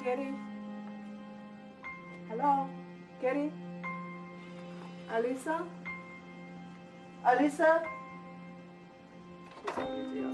Kitty? Hello? Kitty? Alisa? Alisa? She's on video.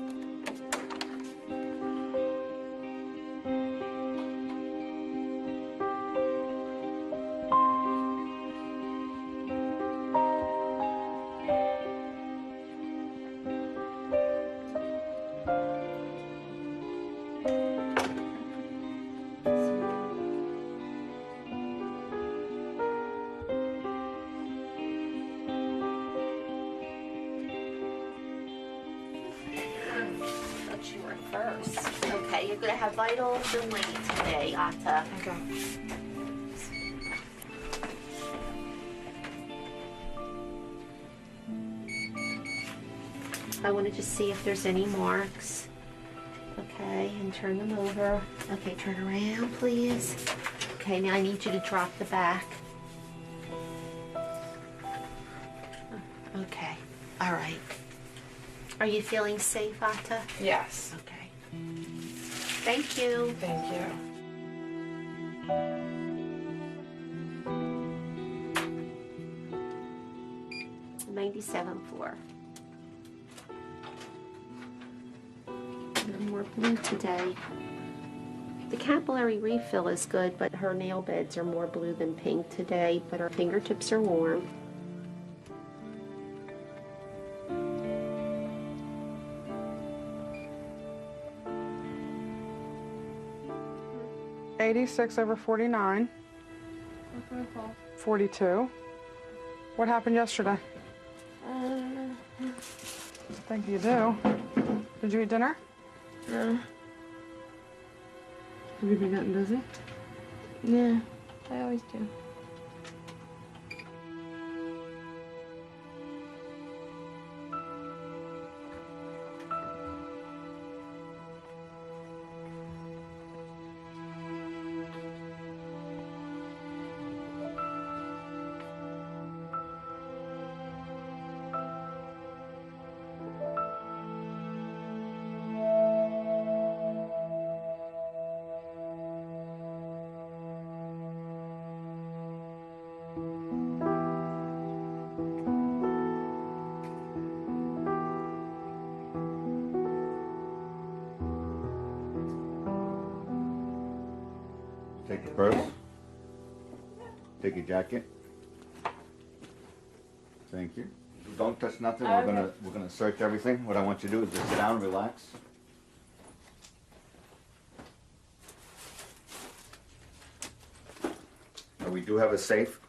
You were first. Okay, you're gonna have vitals and weight today, Atta. Okay. I want to just see if there's any marks. Okay, and turn them over. Okay, turn around, please. Okay, now I need you to drop the back. Okay, all right. Are you feeling safe, Atta? Yes. Okay. Thank you. Thank you. 97th floor. More blue today. The capillary refill is good, but her nail beds are more blue than pink today, but her fingertips are warm. (86/49). 42. What happened yesterday? I think you do. Did you eat dinner? No. Have you been getting busy? Yeah, I always do. Take your purse. Take your jacket. Thank you. Don't touch nothing. We're gonna search everything. What I want you to do is just sit down, relax. We do have a safe.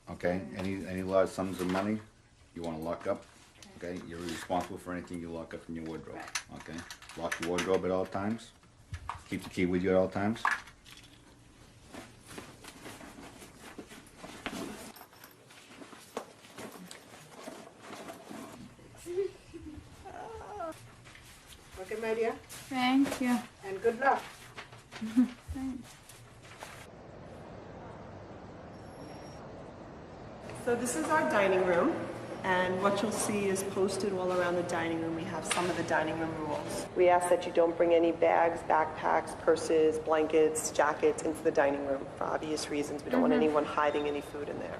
Okay. Any large sums of money you want to lock up. Okay. You're responsible for anything you lock up in your wardrobe. Okay. Lock your wardrobe at all times. Keep the key with you at all times. Okay, my dear. Thank you. And good luck. Thanks. So this is our dining room, and what you'll see is posted all around the dining room. We have some of the dining room rules. We ask that you don't bring any bags, backpacks, purses, blankets, jackets into the dining room for obvious reasons. We don't want anyone hiding any food in there.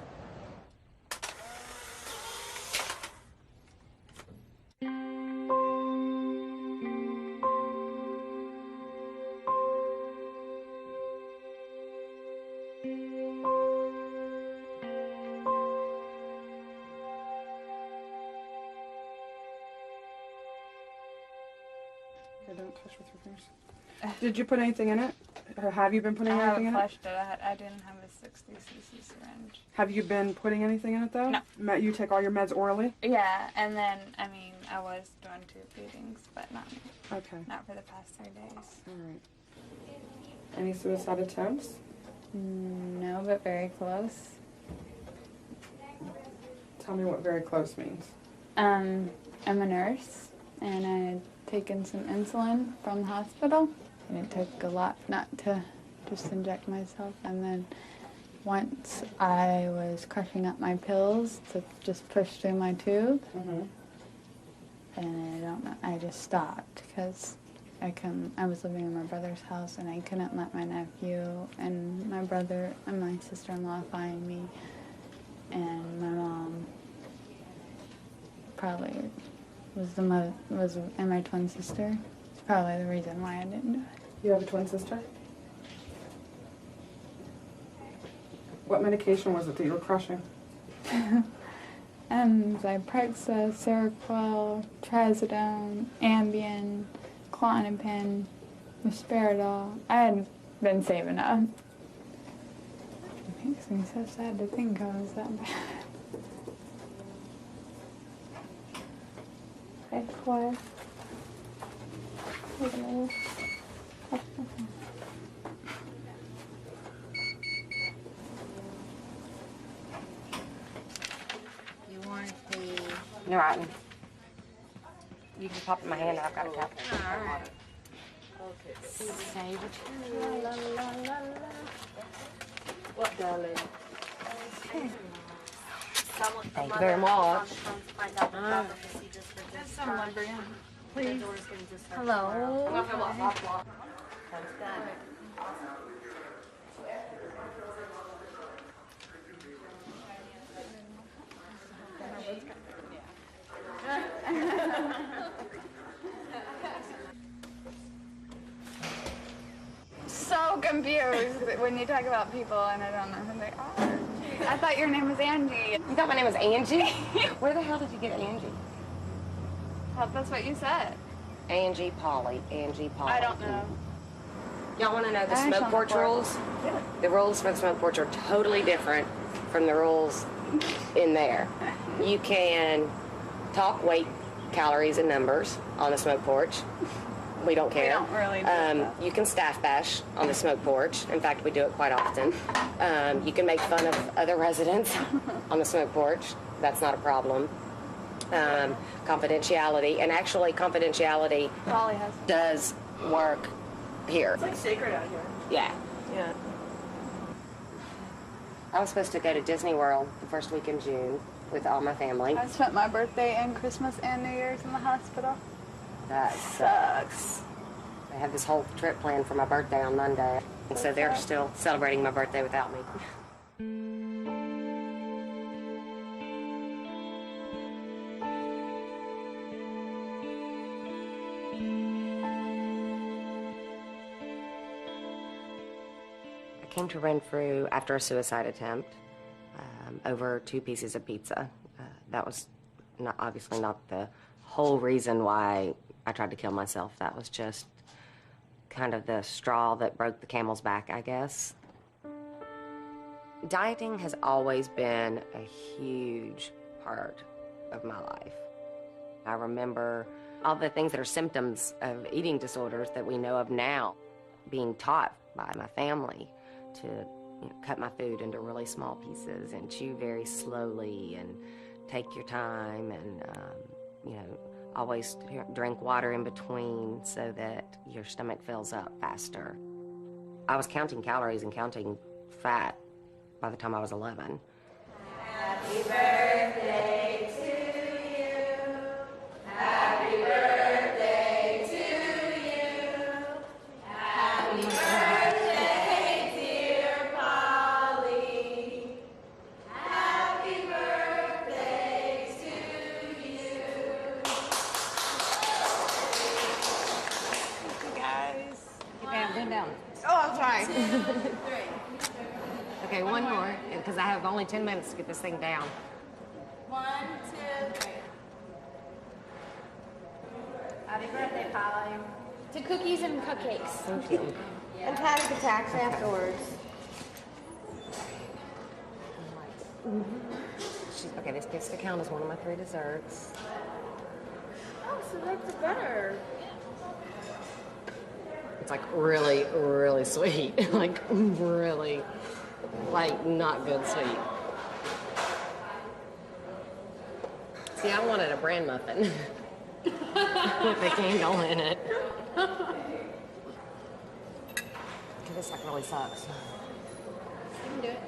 Okay, don't touch with your fingers. Did you put anything in it? Or have you been putting I anything haven't in it? flushed it. I didn't have a 60cc syringe. Have you been putting anything in it though? No. You take all your meds orally? Yeah, and then, I mean, I was doing tube feedings, but not for the past 3 days. Alright. Any suicide attempts? No, but very close. Tell me what very close means. I'm a nurse, and I had taken some insulin from the hospital, and it took a lot not to just inject myself. And then once I was crushing up my pills to just push through my tube, and I don't know, I just stopped because I was living in my brother's house, and I couldn't let my nephew and my brother and my sister-in-law find me. And my mom probably and my twin sister. It's probably the reason why I didn't do it. You have a twin sister? What medication was it that you were crushing? Zyprexa, Seroquel, Trazodone, Ambien, Klonopin, Risperidol. I had been saving up. It makes me so sad to think I was that bad. Okay, what? Wait a minute. You want the... You're right. You can pop in my hand. I've got a cup. Alright. Say what you want. La, la, la, la. What, darling? Thank you very much. Someone, Brianna. Please. Hello. So confused when you talk about people and I don't know who they are. I thought your name was Angie. You thought my name was Angie? Where the hell did you get Angie? That's what you said. Angie Polly. Angie Polly. I don't know. Y'all want to know the I smoke shall porch report. rules? The rules for the smoke porch are totally different from the rules in there. You can talk weight, calories, and numbers on the smoke porch. We don't care. We don't really do that. You can staff bash on the smoke porch. In fact, we do it quite often. You can make fun of other residents on the smoke porch. That's not a problem. Confidentiality, and actually confidentiality Polly has. does work here. It's like sacred out here. Yeah. Yeah. I was supposed to go to Disney World the first week in June with all my family. I spent my birthday and Christmas and New Year's in the hospital. That sucks. I had this whole trip planned for my birthday on Monday, and so they're still celebrating my birthday without me. I came to Renfrew after a suicide attempt over 2 pieces of pizza. That was obviously not the whole reason why I tried to kill myself. That was just kind of the straw that broke the camel's back, I guess. Dieting has always been a huge part of my life. I remember all the things that are symptoms of eating disorders that we know of now being taught by my family to cut my food into really small pieces and chew very slowly and take your time and, always drink water in between so that your stomach fills up faster. I was counting calories and counting fat by the time I was 11. Happy birthday to you. Happy birthday to you. Happy birthday, dear Polly. Happy birthday to you. You guys. Okay, I'm going down. Oh, I'm sorry. 2, 3. Okay, one more, because I have only 10 minutes to get this thing down. 1, 2, 3. Happy birthday, Polly. To cookies and cupcakes. Thank you. And panic attacks afterwards. Okay, this gets to count as one of my 3 desserts. Oh, so that's better. It's like really, really sweet. Like really, like not good sweet. See, I wanted a bran muffin with a candle in it. Okay, this like really sucks. You can do it.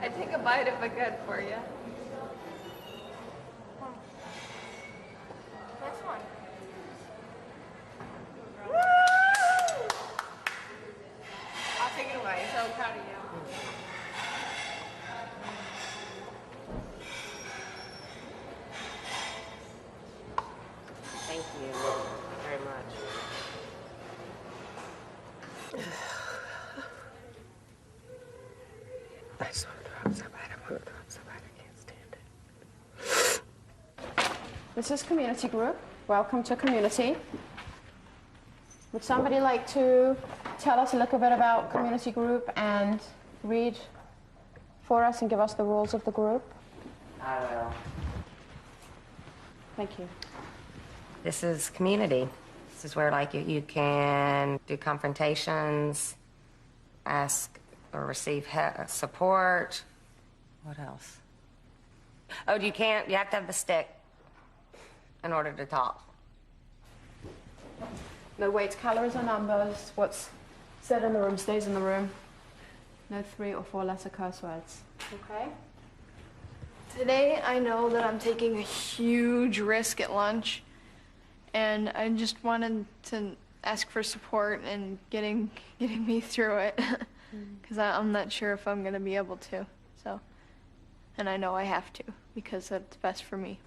I take a bite if I could for you. Next one. I'll take it away. So proud of you. Thank you very much. I just want to drop so bad. I want to drop so bad. I can't stand it. This is community group. Welcome to community. Would somebody like to tell us a little bit about community group and read for us and give us the rules of the group? I will. Thank you. This is community. This is where, like, you can do confrontations, ask or receive support. What else? Oh, you have to have the stick in order to talk. No weights, calories, or numbers. What's said in the room stays in the room. No 3 or 4 lesser curse words. Okay? Today, I know that I'm taking a huge risk at lunch, and I just wanted to ask for support and getting me through it, because I'm not sure if I'm going to be able to. So, and I know I have to, because that's best for me.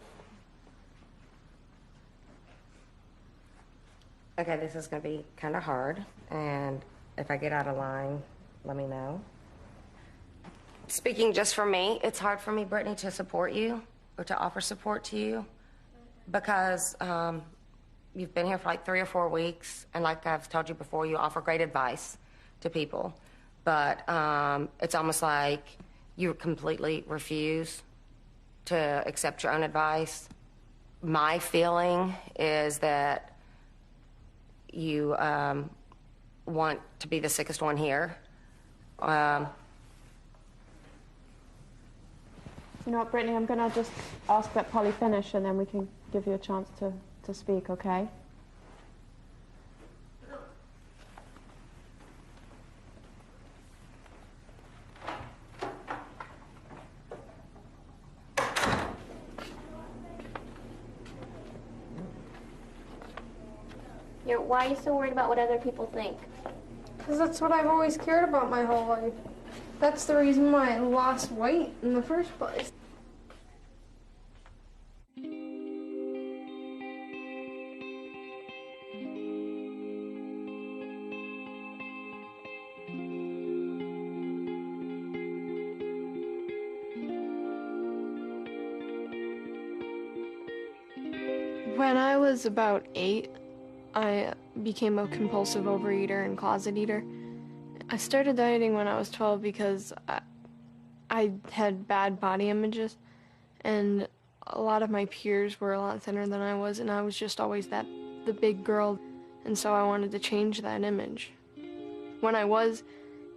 Okay, this is going to be kind of hard, and if I get out of line, let me know. Speaking just for me, it's hard for me, Brittany, to support you or to offer support to you because you've been here for like 3 or 4 weeks, and like I've told you before, you offer great advice to people, but it's almost like you completely refuse to accept your own advice. My feeling is that you want to be the sickest one here. You know what, Brittany, I'm going to just ask that Polly finish, and then we can give you a chance to speak, okay? Why are you so worried about what other people think? Because that's what I've always cared about my whole life. That's the reason why I lost weight in the first place. When I was about 8, I became a compulsive overeater and closet eater. I started dieting when I was 12 because I had bad body images, and a lot of my peers were a lot thinner than I was, and I was just always the big girl, and so I wanted to change that image. When I was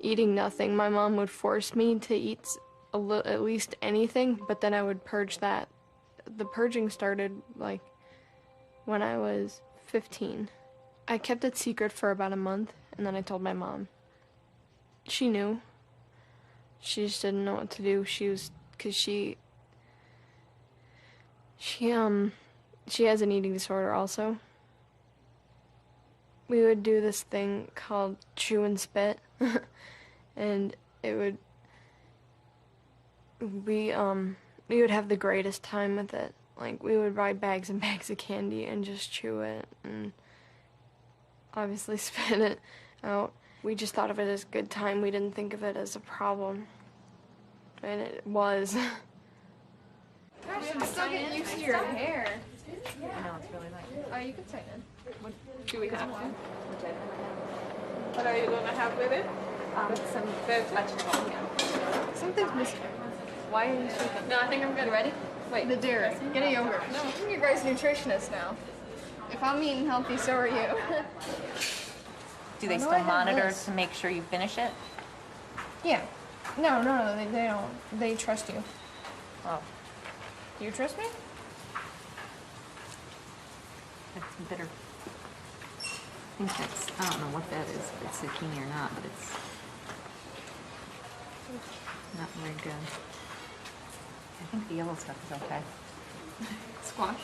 eating nothing, my mom would force me to eat at least anything, but then I would purge that. The purging started like when I was 15. I kept it secret for about a month, and then I told my mom. She knew. She just didn't know what to do. Because she has an eating disorder also. We would do this thing called chew and spit, and we would have the greatest time with it. Like, we would buy bags and bags of candy and just chew it and obviously spit it out. We just thought of it as a good time. We didn't think of it as a problem. And it was. Gosh, I'm still getting used to your hair. I know, it's really nice. Oh, you can tighten it. Do we have to? What are you going to have with it? Some vegetables. Something's missing. Why are you shaking? No, I think I'm good. You ready? Wait, the dairy. Get a yogurt. No, I'm your guys' nutritionist now. If I'm eating healthy, so are you. Do they still monitor to make sure you finish it? Yeah. No, they don't. They trust you. Oh, Do you trust me? that's bitter. I think that's, I don't know what that is, if it's zucchini or not, but it's... Not very good. I think the yellow stuff is okay. Squash.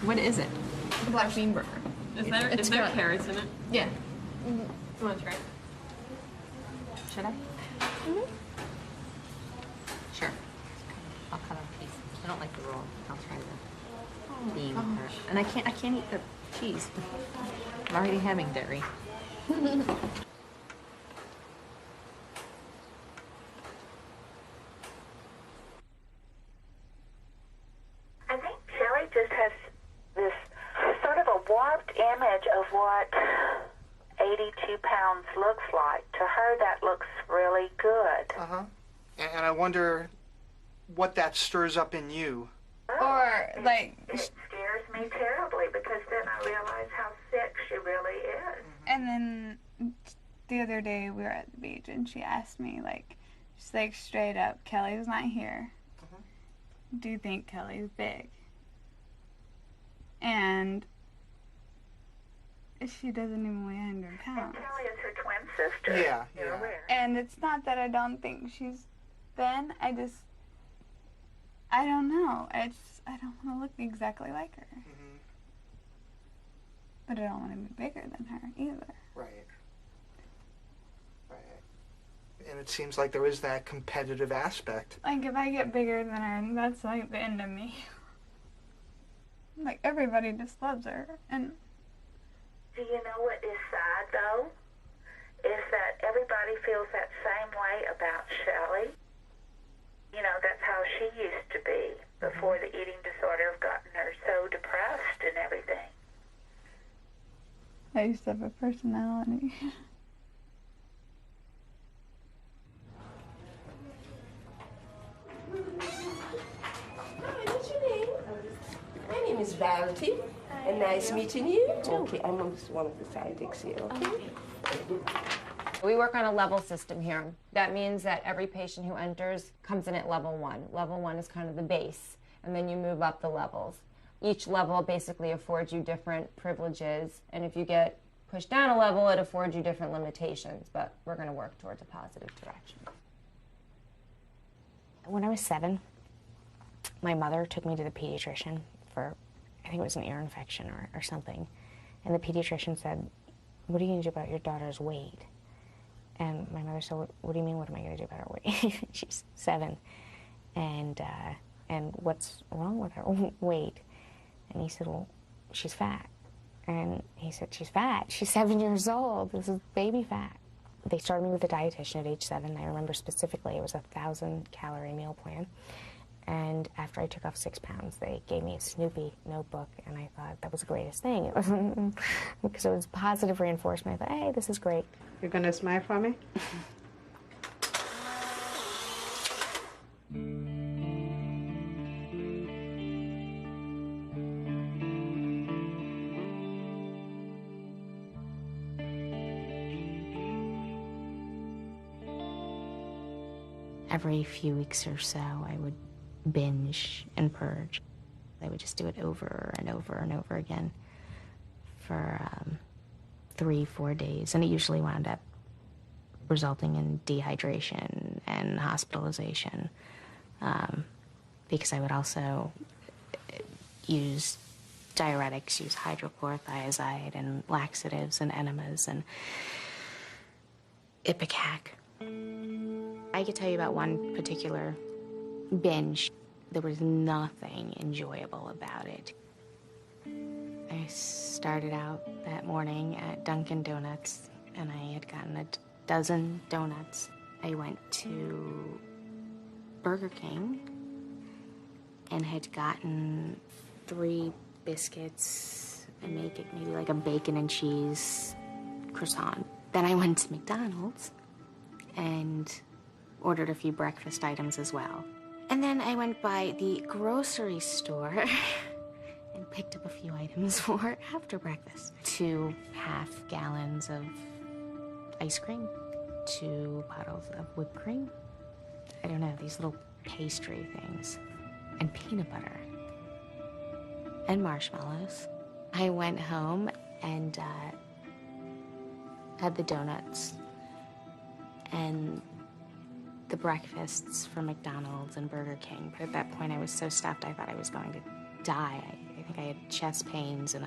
What is it? Black bean burger. Is there carrots in it? Yeah. You want to try? Should I? Sure. I'll cut off a piece. I don't like the roll. I'll try the bean part. And I can't eat the cheese. I'm already having dairy. I think Shelley just has this sort of a warped image of what 82 pounds looks like. To her, that looks really good. Uh-huh. And I wonder what that stirs up in you. Or, like... It scares me terribly because then I realize how sick she really is. And then the other day we were at the beach and she asked me, like, she's like, straight up, Kelly's not here. Do you think Kelly's big? And she doesn't even weigh 100 pounds. And Kelly is her twin sister. Yeah, You're yeah. aware. And it's not that I don't think she's thin, I don't know. I don't want to look exactly like her. But I don't want to be bigger than her either. Right. Right. And it seems like there is that competitive aspect. Like, if I get bigger than her, that's like the end of me. Like, everybody just loves her, and... Do you know what is sad, though? Is that everybody feels that same way about Shelley. You know, that's how she used to be before the eating disorder have gotten her so depressed and everything. I used to have a personality. Hi, what's your name? My name is Verity, and nice meeting you. Okay, I'm one of the scientists here, okay? We work on a level system here. That means that every patient who enters comes in at level 1. Level 1 is kind of the base, and then you move up the levels. Each level basically affords you different privileges, and if you get pushed down a level, it affords you different limitations, but we're going to work towards a positive direction. When I was 7, my mother took me to the pediatrician for, I think it was an ear infection or something, and the pediatrician said, "What are you going to do about your daughter's weight?" And my mother said, what do you mean, what am I going to do about her weight? She's 7. And what's wrong with her weight? And he said, well, she's fat. And he said, she's fat. She's 7 years old. This is baby fat. They started me with a dietitian at age 7. I remember specifically it was a 1,000-calorie meal plan. And after I took off 6 pounds, they gave me a Snoopy notebook, and I thought that was the greatest thing. It was because it was positive reinforcement. I thought, hey, this is great. You're going to smile for me? Every few weeks or so, I would binge and purge. I would just do it over and over and over again for 3-4 days, and it usually wound up resulting in dehydration and hospitalization, because I would also use diuretics, use hydrochlorothiazide and laxatives and enemas and Ipecac. I could tell you about one particular binge. There was nothing enjoyable about it. I started out that morning at Dunkin' Donuts, and I had gotten a dozen donuts. I went to Burger King and had gotten 3 biscuits and maybe like a bacon and cheese croissant. Then I went to McDonald's and ordered a few breakfast items as well. And then I went by the grocery store and picked up a few items for after breakfast. 2 half-gallons of ice cream, 2 bottles of whipped cream. I don't know, these little pastry things. And peanut butter. And marshmallows. I went home and had the donuts and the breakfasts from McDonald's and Burger King. But at that point, I was so stuffed, I thought I was going to die. I think I had chest pains, and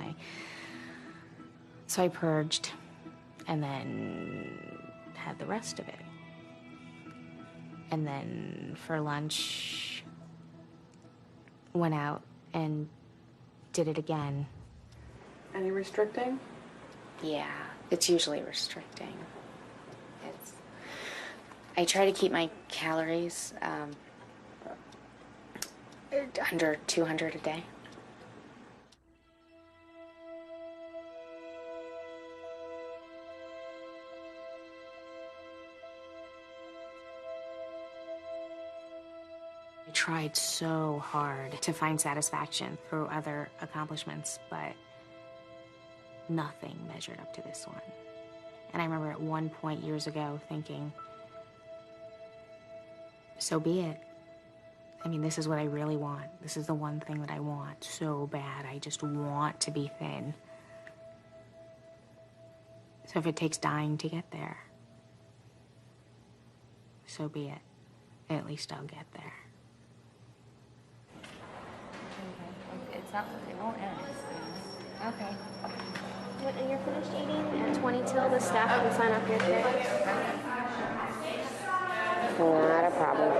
so I purged, and then had the rest of it. And then for lunch, went out and did it again. Any restricting? Yeah, it's usually restricting. I try to keep my calories under 200 a day. I tried so hard to find satisfaction through other accomplishments, but nothing measured up to this one. And I remember at one point years ago thinking, so be it. I mean, this is what I really want. This is the one thing that I want so bad. I just want to be thin. So if it takes dying to get there, so be it. At least I'll get there. It's not, it won't end. Okay. When you're finished eating at 20 till, the staff can sign off your check. Not a problem.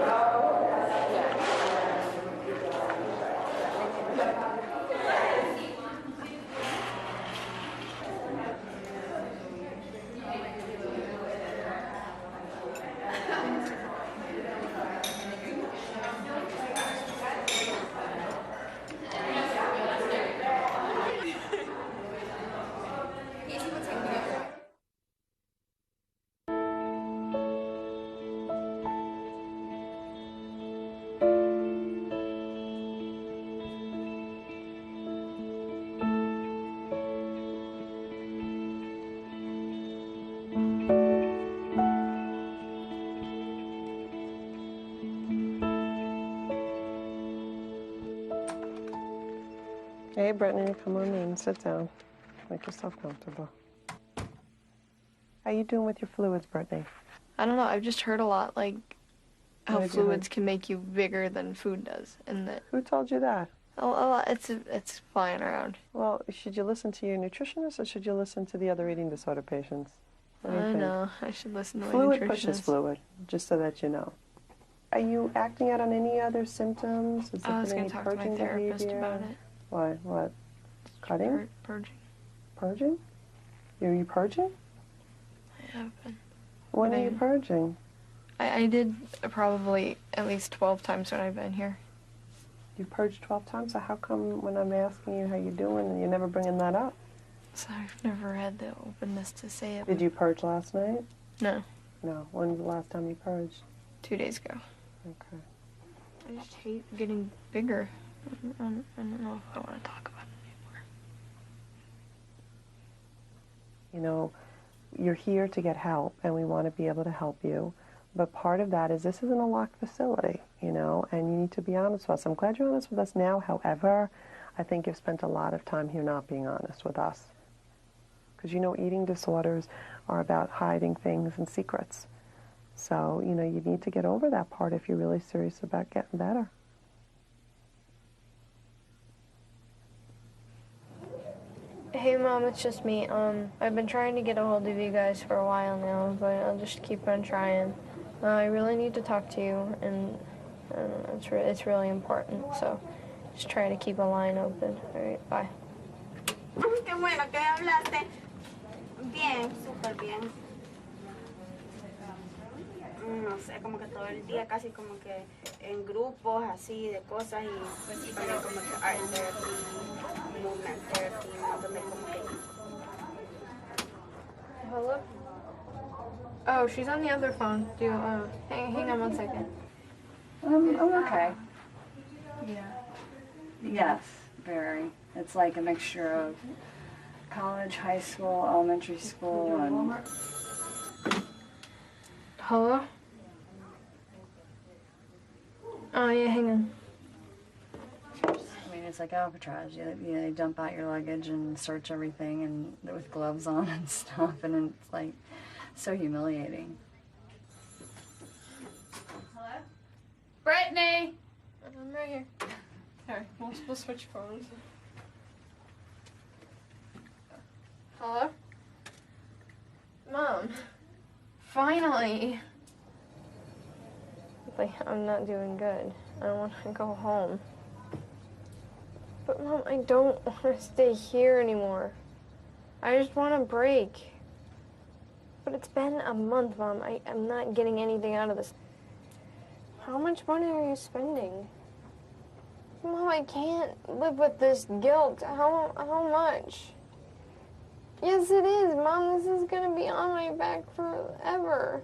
Hey, Brittany, come on in, sit down. Make yourself comfortable. How you doing with your fluids, Brittany? I don't know, I've just heard a lot, like, how What did you fluids can make you bigger than food does, and that... Who told you that? A lot, it's flying around. Well, should you listen to your nutritionist or should you listen to the other eating disorder patients? What do you I think? know, I should listen to my Fluid nutritionist. pushes fluid, just so that you know. Are you acting out on any other symptoms? Has there I was been going any to talk to my purging therapist behavior? about it. Why? What? Cutting? Purging. Purging? Are you purging? I have been. When But are you purging? I did probably at least 12 times when I've been here. You purged 12 times, so how come when I'm asking you how you're doing, and you're never bringing that up? So I've never had the openness to say it. Did you purge last night? No. No. When was the last time you purged? 2 days ago. Okay. I just hate getting bigger. I don't know if I want to talk about it anymore. You know, you're here to get help, and we want to be able to help you. But part of that is this isn't a locked facility, you know, and you need to be honest with us. I'm glad you're honest with us now. However, I think you've spent a lot of time here not being honest with us. Because, you know, eating disorders are about hiding things and secrets. So, you know, you need to get over that part if you're really serious about getting better. Hey Mom, it's just me. I've been trying to get a hold of you guys for a while now, but I'll just keep on trying. I really need to talk to you, and it's really important, so just try to keep a line open. All right, bye. Qué bueno que hablaste. Bien, súper bien. No sé, como que todo el día casi como que en grupos así de cosas y también como que art therapy, movement therapy, un montón de como que... Hello? Oh, she's on the other phone. Hang on 1 second. I'm okay. Yeah. Yes, very. It's like a mixture of college, high school, elementary school, and... Hello? Oh, yeah, hang on. I mean, it's like Alcatraz. They dump out your luggage and search everything and with gloves on and stuff, and it's like so humiliating. Brittany! I'm right here. Sorry, we'll switch phones. Hello? Mom. Finally. Like, I'm not doing good. I want to go home. But Mom, I don't want to stay here anymore. I just want a break. But it's been a month, Mom. I'm not getting anything out of this. How much money are you spending? Mom, I can't live with this guilt. How much? Yes, it is, Mom. This is gonna be on my back forever.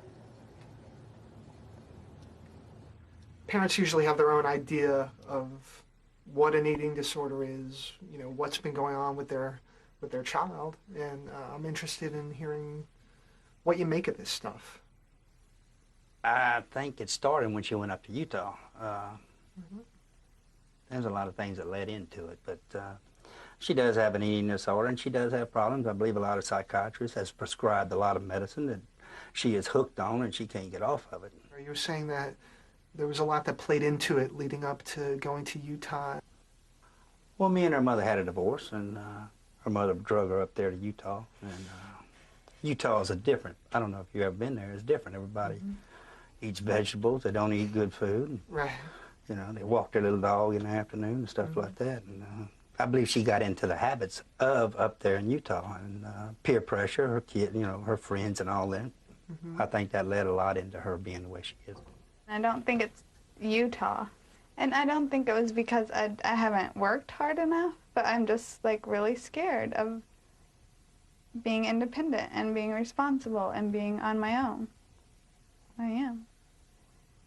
Parents usually have their own idea of what an eating disorder is, you know, what's been going on with their child, and I'm interested in hearing what you make of this stuff. I think it started when she went up to Utah. There's a lot of things that led into it, but she does have an eating disorder, and she does have problems. I believe a lot of psychiatrists has prescribed a lot of medicine that she is hooked on, and she can't get off of it. You were saying that there was a lot that played into it leading up to going to Utah. Well, me and her mother had a divorce, and her mother drug her up there to Utah, and Utah is a different, I don't know if you've ever been there, it's different. Everybody eats vegetables, they don't eat good food. Right. You know, they walk their little dog in the afternoon and stuff like that. And I believe she got into the habits of up there in Utah, and peer pressure, her kid, you know, her friends and all that. I think that led a lot into her being the way she is. I don't think it's Utah. And I don't think it was because I haven't worked hard enough, but I'm just like really scared of being independent and being responsible and being on my own. I am.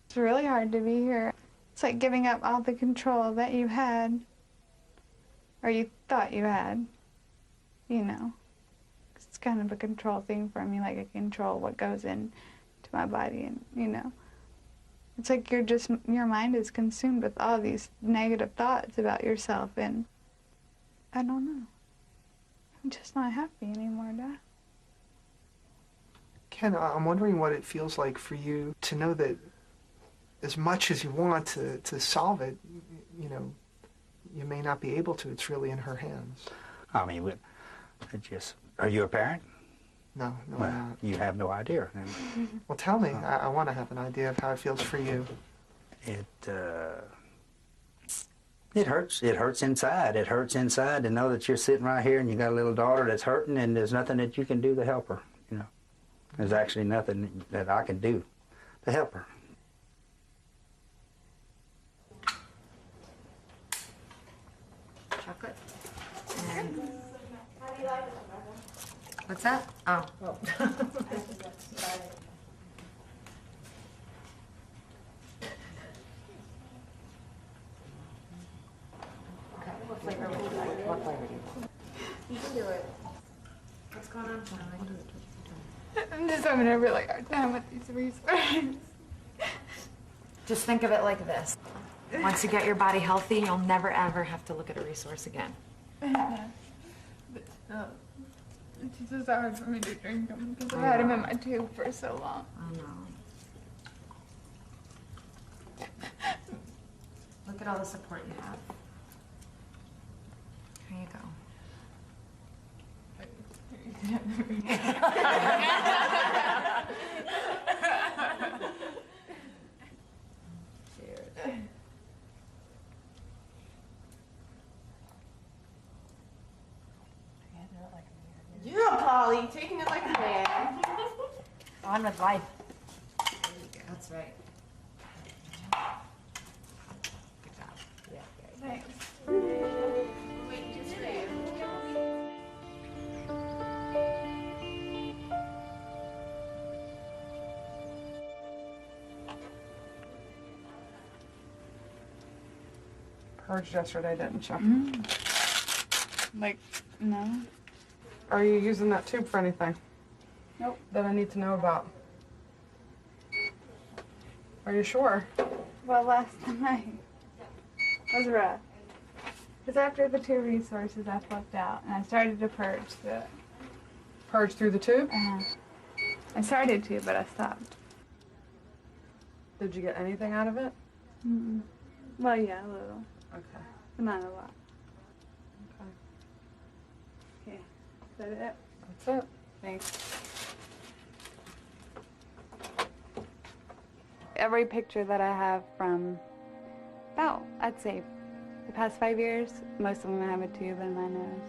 It's really hard to be here. It's like giving up all the control that you had, or you thought you had, you know. It's kind of a control thing for me, like I control what goes into my body, and, you know. It's like your mind is consumed with all these negative thoughts about yourself, and I don't know. I'm just not happy anymore, Dad. Ken, I'm wondering what it feels like for you to know that as much as you want to solve it, you know, you may not be able to. It's really in her hands. I mean, it just, are you a parent? No, well, I'm not. You have no idea. Well, tell me. I want to have an idea of how it feels for you. It hurts. It hurts inside. It hurts inside to know that you're sitting right here and you got a little daughter that's hurting, and there's nothing that you can do to help her. You know, there's actually nothing that I can do to help her. Chocolate. And what's that? Oh. What flavor would you like? What flavor do you want? You can do it. What's going on, Charlie? I'm just having a really hard time with these resources. Just think of it like this. Once you get your body healthy, you'll never ever have to look at a resource again. But it's just hard for me to drink them because I've had them in my tube for so long. I know. Look at all the support you have. Here you go. Cheers. Yeah, Polly, taking it like a man. On with life. That's right. Good job. Yeah, Thanks. Wait, just for you. Purged yesterday, didn't you? Like, no. Are you using that tube for anything? Nope. That I need to know about? Are you sure? Well, last night was rough. Because after the 2 resources, I flipped out and I started to purge through it. Purge through the tube? I started to, but I stopped. Did you get anything out of it? Mm-mm. Well, yeah, a little. Okay. But not a lot. Okay. Okay. Is that it? That's it. Thanks. Every picture that I have from about, I'd say, the past 5 years, most of them have a tube in my nose.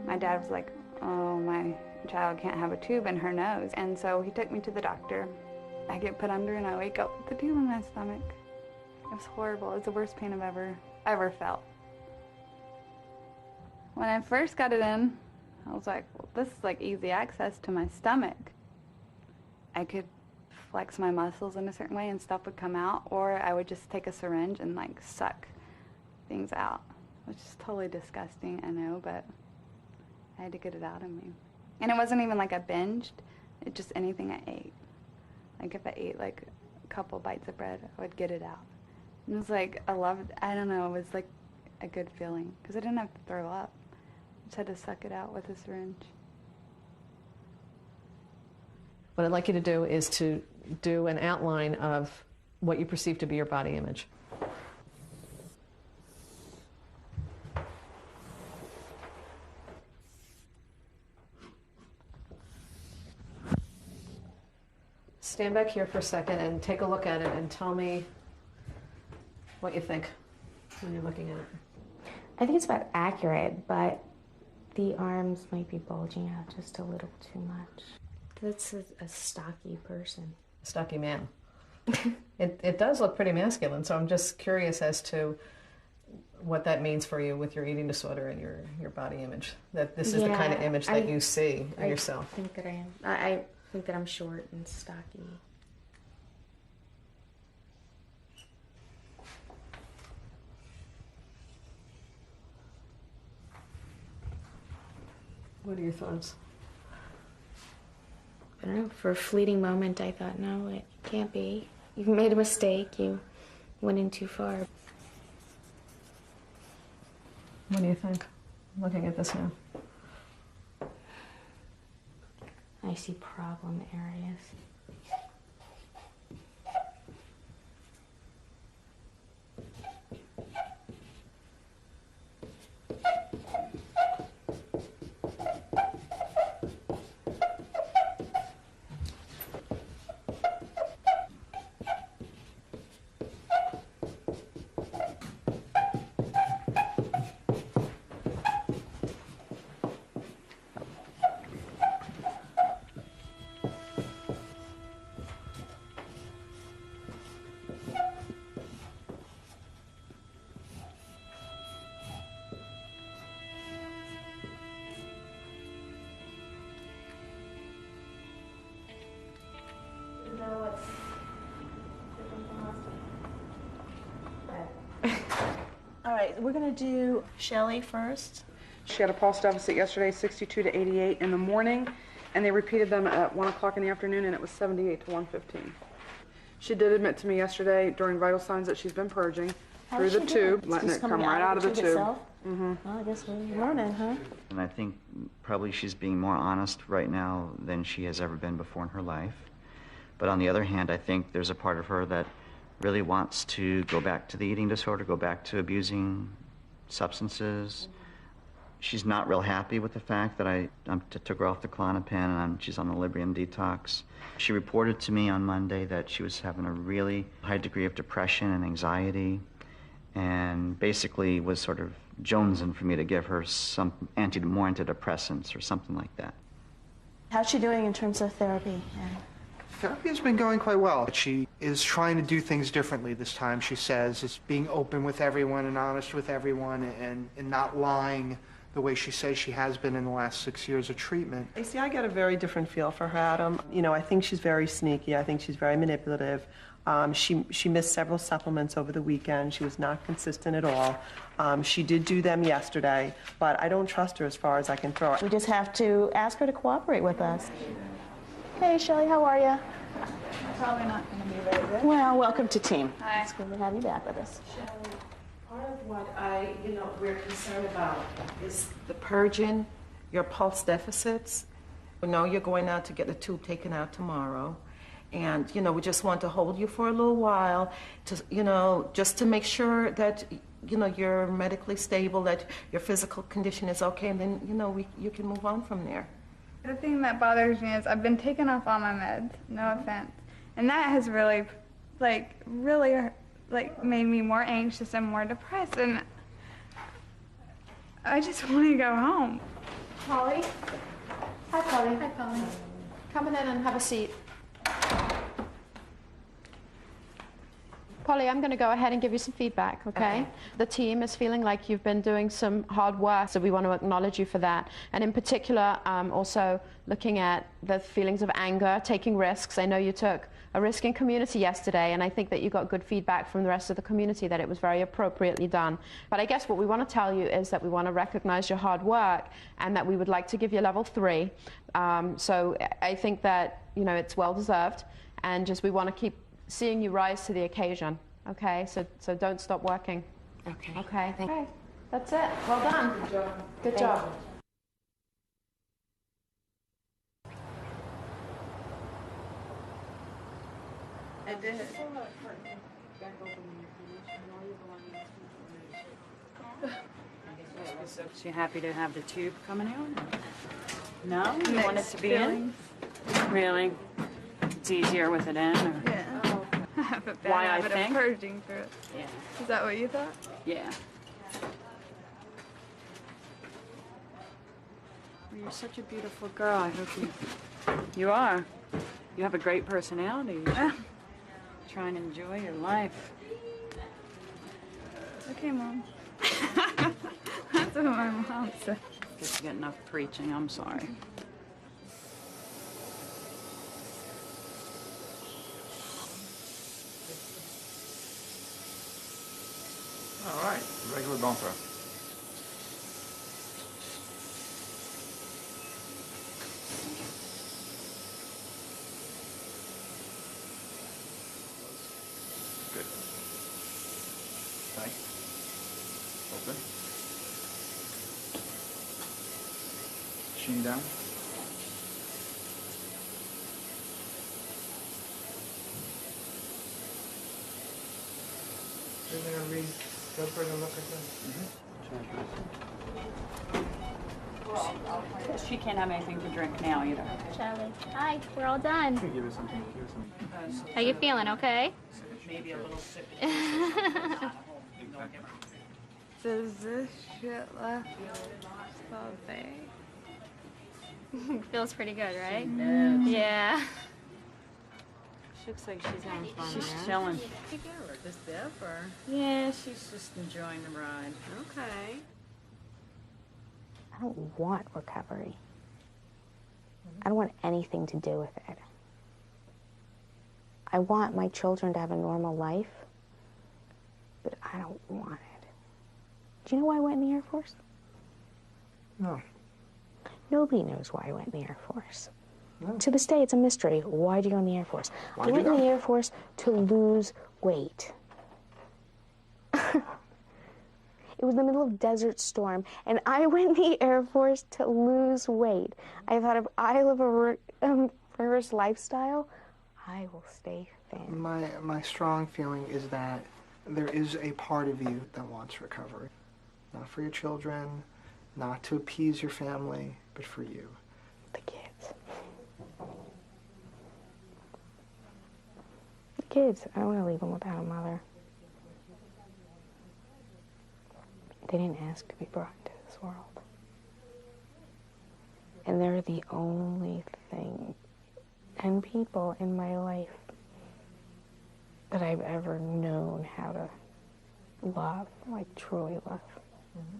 My dad was like, oh, my child can't have a tube in her nose. And so he took me to the doctor. I get put under and I wake up with a tube in my stomach. It was horrible. It's the worst pain I've ever felt. When I first got it in, I was like, well, this is like easy access to my stomach. I could flex my muscles in a certain way and stuff would come out, or I would just take a syringe and like suck things out, which is totally disgusting, I know, but I had to get it out of me. And it wasn't even like I binged, it just anything I ate. Like if I ate like a couple bites of bread, I would get it out. And it was like, I don't know, it was like a good feeling, because I didn't have to throw up. I just had to suck it out with a syringe. What I'd like you to do is to do an outline of what you perceive to be your body image. Stand back here for a second and take a look at it and tell me what you think when you're looking at it. I think it's about accurate, but the arms might be bulging out just a little too much. That's a stocky person. Stocky man. It does look pretty masculine, so I'm just curious as to what that means for you with your eating disorder and your body image. That this is the kind of image that you see in yourself. I think that I am. I think that I'm short and stocky. What are your thoughts? I don't know, for a fleeting moment I thought, no, it can't be. You've made a mistake, you went in too far. What do you think, looking at this now? I see problem areas. All right, we're going to do Shelley first. She had a pulse deficit yesterday, 62 to 88 in the morning, and they repeated them at 1 o'clock in the afternoon, and it was 78 to 115. She did admit to me yesterday during vital signs that she's been purging through the tube, letting it come right out of the tube. Well, I guess we're learning, huh? And I think probably she's being more honest right now than she has ever been before in her life. But on the other hand, I think there's a part of her that really wants to go back to the eating disorder, go back to abusing substances. She's not real happy with the fact that I took her off the Klonopin and she's on the Librium detox. She reported to me on Monday that she was having a really high degree of depression and anxiety, and basically was sort of jonesing for me to give her some more antidepressants or something like that. How's she doing in terms of therapy? Therapy has been going quite well. She is trying to do things differently this time, she says. It's being open with everyone and honest with everyone and not lying the way she says she has been in the last 6 years of treatment. You see, I get a very different feel for her, Adam. You know, I think she's very sneaky. I think she's very manipulative. She missed several supplements over the weekend. She was not consistent at all. She did do them yesterday, but I don't trust her as far as I can throw her. We just have to ask her to cooperate with us. Hey, Shelley, how are you? Probably not going to be very good. Well, welcome to team. Hi. It's good to have you back with us. Shelley, part of what we're concerned about is the purging, your pulse deficits. We know you're going out to get the tube taken out tomorrow, And, you know, we just want to hold you for a little while to, you know, just to make sure that, you know, you're medically stable, that your physical condition is okay, and then, you know, you can move on from there. The thing that bothers me is I've been taking off all my meds, no offense, and that has really made me more anxious and more depressed, and I just want to go home. Polly? Hi, Polly. Hi, Polly. Come in and have a seat. Polly, I'm going to go ahead and give you some feedback, okay? The team is feeling like you've been doing some hard work, so we want to acknowledge you for that. And in particular, also looking at the feelings of anger, taking risks. I know you took a risk in community yesterday, and I think that you got good feedback from the rest of the community that it was very appropriately done. But I guess what we want to tell you is that we want to recognize your hard work and that we would like to give you level 3. So I think that, you know, it's well deserved, and just we want to keep seeing you rise to the occasion, okay? So don't stop working. Okay. Okay. Okay. That's it. Well done. Good job. Good job. I did. Is she happy to have the tube coming out? No? You want it to be in? Really? It's easier with it in? Or? Yeah. I have a bad Why I habit of think? purging through it. Yeah. Is that what you thought? Yeah. Well, you're such a beautiful girl. I hope you are. You have a great personality. You should try and enjoy your life. Okay, Mom. That's what my mom said. Guess you get enough preaching. I'm sorry. All right, regular bumper. Good. Tight. Open. Chin down. Then they're gonna read. Go for it and look at them. She can't have anything to drink now either. Charlie. Hi, we're all done. Give us something. Give us something. How you feeling, okay? Maybe a little sip. Does this shit left so big? Feels pretty good, right? Yes. Yeah. She looks like she's having fun. She's chilling. Just there for. Yeah, she's just enjoying the ride. Okay. I don't want recovery. I don't want anything to do with it. I want my children to have a normal life, but I don't want it. Do you know why I went in the Air Force? No. Nobody knows why I went in the Air Force. No. To this day, it's a mystery. Why do you go in the Air Force? I went in the Air Force to lose weight. It was the middle of Desert Storm, and I went in the Air Force to lose weight. I thought if I live a rigorous lifestyle, I will stay thin. My strong feeling is that there is a part of you that wants recovery. Not for your children, not to appease your family, but for you. The kids. The kids. I don't want to leave them without a mother. They didn't ask to be brought into this world. And they're the only thing and people in my life that I've ever known how to love, like truly love. Mm-hmm.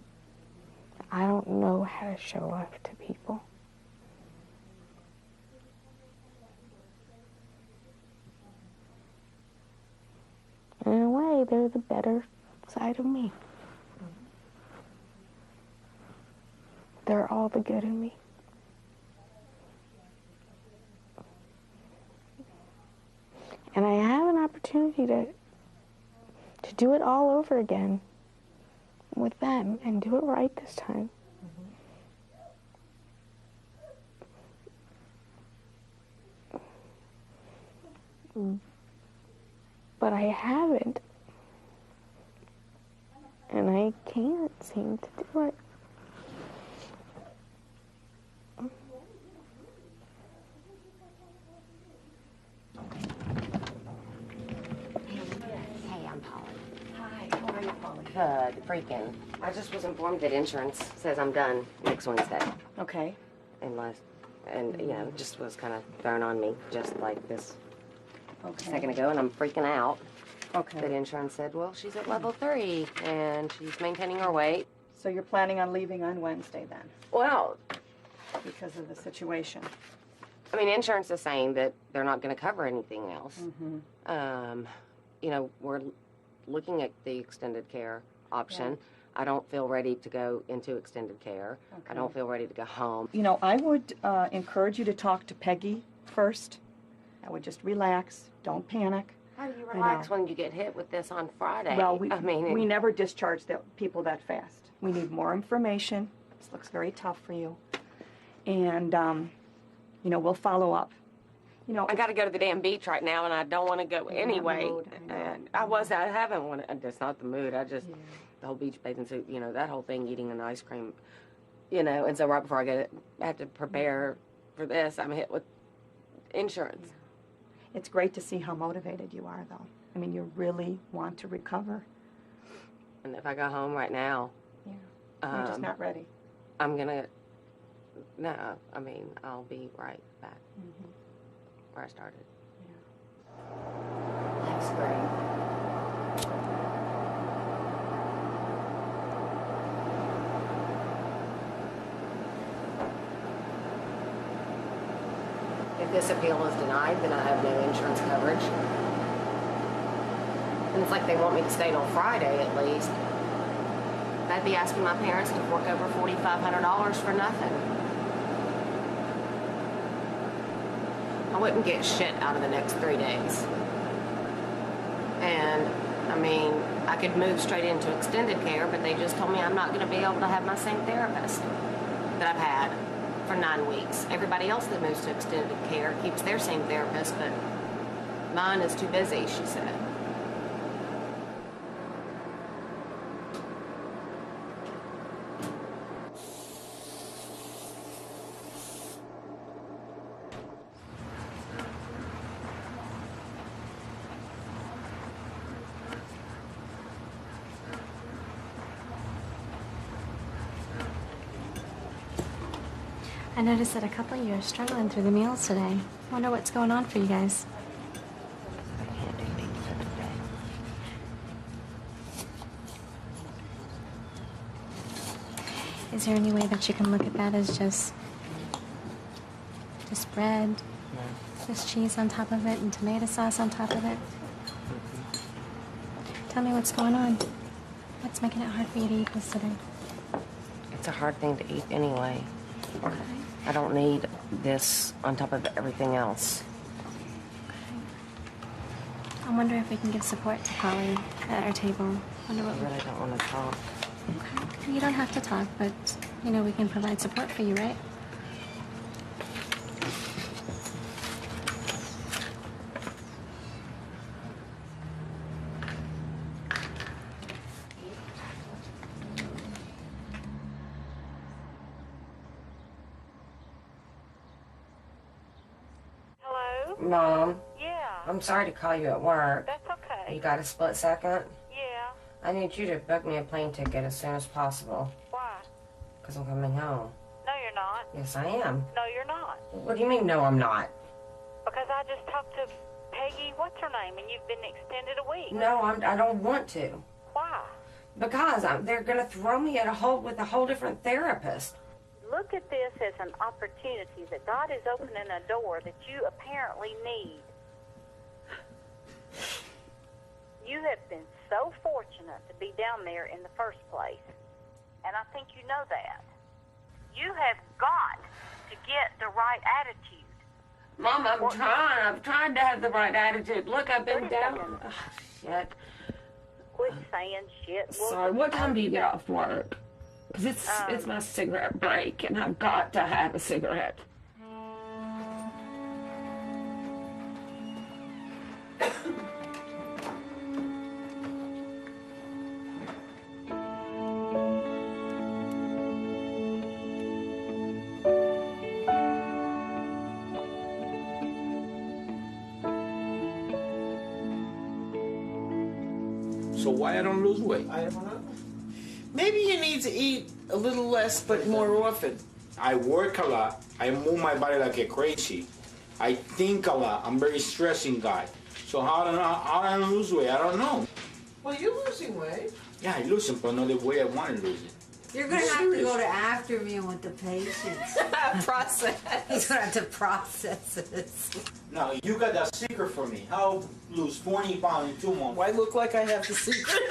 I don't know how to show love to people. And in a way, they're the better side of me. They're all the good in me. And I have an opportunity to do it all over again with them and do it right this time. But I haven't. And I can't seem to do it. Hey, I'm Polly. Hi, how are you, Polly? Good, freaking. I just was informed that insurance says I'm done next Wednesday. Okay. And you know, just was kind of thrown on me just like this Okay. a second ago, and I'm freaking out. Okay. That insurance said, well, she's at level 3, and she's maintaining her weight. So you're planning on leaving on Wednesday then? Well, because of the situation. I mean, insurance is saying that they're not going to cover anything else. Mm-hmm. You know, we're looking at the extended care option. Right. I don't feel ready to go into extended care. Okay. I don't feel ready to go home. You know, I would encourage you to talk to Peggy first. I would just relax. Don't panic. How do you relax when you get hit with this on Friday? Well, we never discharge people that fast. We need more information. This looks very tough for you. And, you know, we'll follow up. You know, I got to go to the damn beach right now, and I don't want to go anyway. And I haven't wanted. It's not the mood. I just the whole beach bathing suit. You know, that whole thing, eating an ice cream. You know, and so right before I have to prepare for this, I'm hit with insurance. It's great to see how motivated you are, though. I mean, you really want to recover. And if I go home right now, You're just not ready. I'm gonna. No, I mean, I'll be right back where I started. That's great. If this appeal is denied, then I have no insurance coverage. And it's like they want me to stay till Friday at least. I'd be asking my parents to fork over $4,500 for nothing. I wouldn't get shit out of the next 3 days. And, I mean, I could move straight into extended care, but they just told me I'm not going to be able to have my same therapist that I've had for 9 weeks. Everybody else that moves to extended care keeps their same therapist, but mine is too busy, she said. I noticed that a couple of you are struggling through the meals today. Wonder what's going on for you guys. Is there any way that you can look at that as just bread, just cheese on top of it, and tomato sauce on top of it? Tell me what's going on. What's making it hard for you to eat this today? It's a hard thing to eat anyway. I don't need this on top of everything else. I wonder if we can give support to Polly at our table. Wonder what I really don't want to talk. Okay. You don't have to talk, but, you know, we can provide support for you, right? Mom? Yeah. I'm sorry to call you at work. That's okay. You got a split second? Yeah. I need you to book me a plane ticket as soon as possible. Why? Because I'm coming home. No, you're not. Yes, I am. No, you're not. What do you mean, no, I'm not? Because I just talked to Peggy, what's her name, and you've been extended a week. No, I don't want to. Why? Because they're going to throw me with a whole different therapist. Look at this as an opportunity that God is opening a door that you apparently need. You have been so fortunate to be down there in the first place, and I think you know that. You have got to get the right attitude. Mom, I'm trying. I've tried to have the right attitude. Look, I've been down. Oh, shit. Quit saying shit. Sorry, what time do you get off work? Because it's my cigarette break, and I've got to have a cigarette. So why I don't lose weight? I don't know. Maybe you need to eat a little less, but more often. I work a lot. I move my body like a crazy. I think a lot. I'm a very stressing guy. So how do I lose weight? I don't know. Well, you're losing weight. Yeah, I lose it, but not the way I want to lose it. You're going to have to go to after meal with the patients. Process. He's going to have to process this. Now, you got that secret for me. How lose 40 pounds in 2 months? Do I look like I have the secret?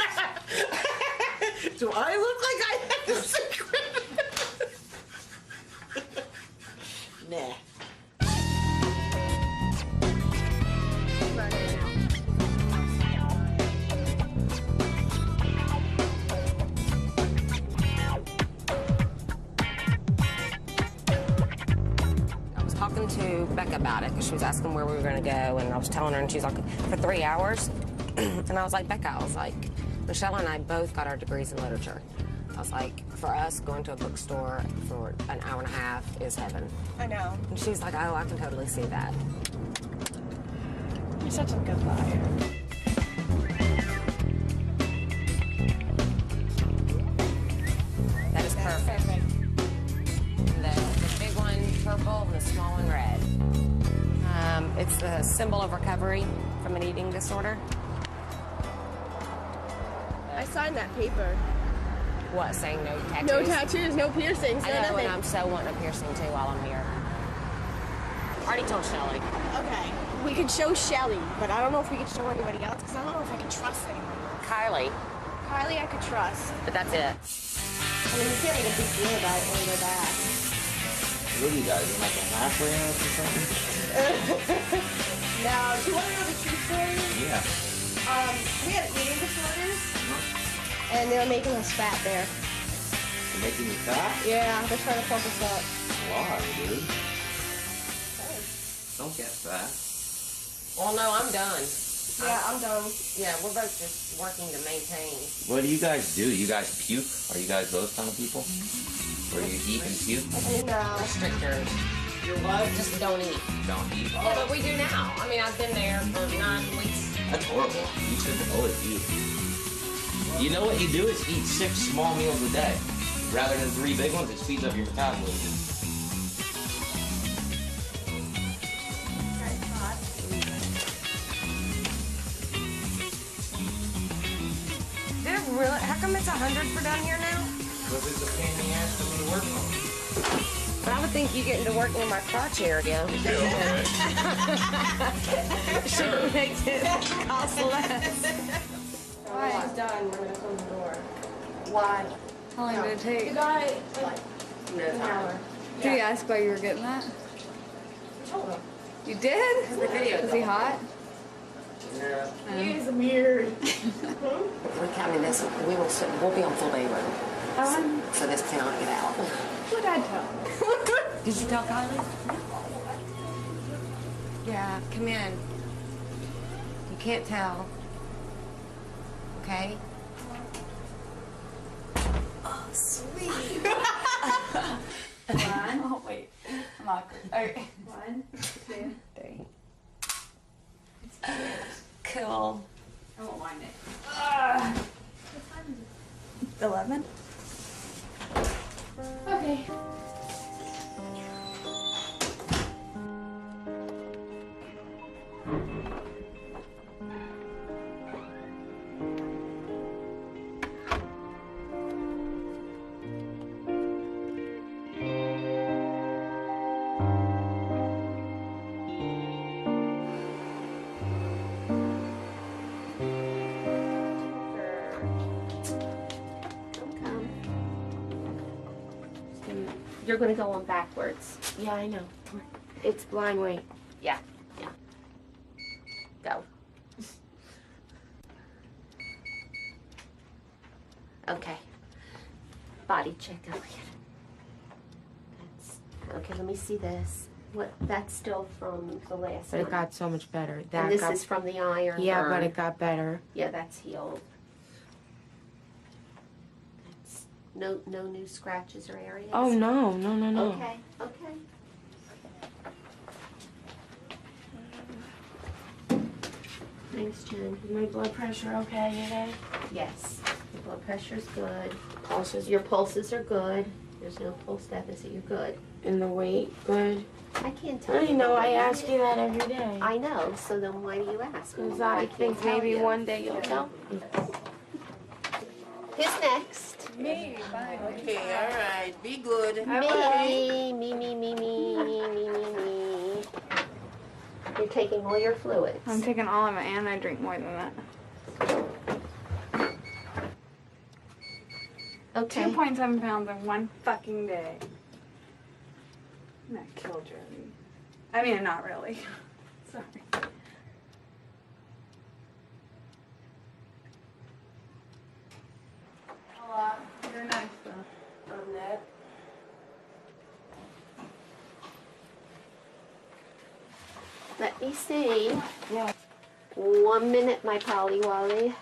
Do I look like I have the secret? Nah. Talking to Becca about it because she was asking where we were going to go, and I was telling her, and she's like, for 3 hours? And I was like, Becca, I was like, Michelle and I both got our degrees in literature. I was like, for us, going to a bookstore for an hour and a half is heaven. I know. And she's like, oh, I can totally see that. You're such a good liar. That is perfect. The big one purple and the small one red. It's the symbol of recovery from an eating disorder. I signed that paper. What, saying no tattoos? No tattoos, no piercings, no I know, nothing. and I'm so wanting a piercing too while I'm here. I already told Shelly. Okay. We could show Shelly, but I don't know if we could show anybody else because I don't know if I can trust anyone. Kylie. Kylie, I could trust. But that's it. I mean, you can't make a big deal about it when you're back. What are you guys, in like a half ranch or something? Now, do you want to know the true story? Yeah. We had eating disorders, and they were making us fat there. You're making me fat? Yeah, they're trying to pump us up. Why, dude? Don't get fat. Well, no, I'm done. Yeah, I'm done. Yeah, we're both just working to maintain. What do you guys do? You guys puke? Are you guys those kind of people? Where you eat and puke? No. Restrictors. You're what? Just don't eat. Don't eat? Yeah, but we do now. I mean, I've been there for 9 weeks. That's horrible. You should always eat. You know what you do is eat 6 small meals a day. Rather than 3 big ones, it speeds up your metabolism. Did it really? How come it's 100 for down here now? Because it's a pain in the ass for me to work on. But I would think you getting to work near my crotch area. Sure. Makes it cost less. Why? It's done. We're going to close the door. Why? How long did it take? You got it No an hour. Did he ask why you were getting that? I told him. You did? The video. Was he hot? No. He is weird. We're counting this. We'll be on full day room. So this cannot get out. What did I tell? Did you tell Kylie? Yeah, come in. You can't tell. Okay? Oh, sweet. One. Oh, wait. I'm awkward. Okay. 1, 2, 3. Cool. I won't mind it. What time is it? 11? Okay. You're gonna go on backwards. Yeah, I know. It's blind way. Yeah, yeah. Go. Okay. Body check, Elliot. That's okay. Let me see this. What? That's still from the last But one. it got so much better. And this is from the iron Yeah, burn. but it got better. Yeah, that's healed. That's no new scratches or areas? Oh, no. Okay, okay. Thanks, Jen. Is my blood pressure okay today? Yes. Your blood pressure's good. Your pulses are good. There's no pulse deficit. You're good. And the weight good? I can't tell I you. know, I ask you that every day. I know, so then why do you ask? Because I think maybe one day you'll tell me. Who's next? Me. Bye. Okay, all right. Be good. Me. You're taking all your fluids. I'm taking all of it, and I drink more than that. Okay. 2.7 pounds in one fucking day. That killed Joey. I mean, not really. Sorry. A lot. You're nice, though. On that. Let me see. Yeah. 1 minute, my Polly Wally.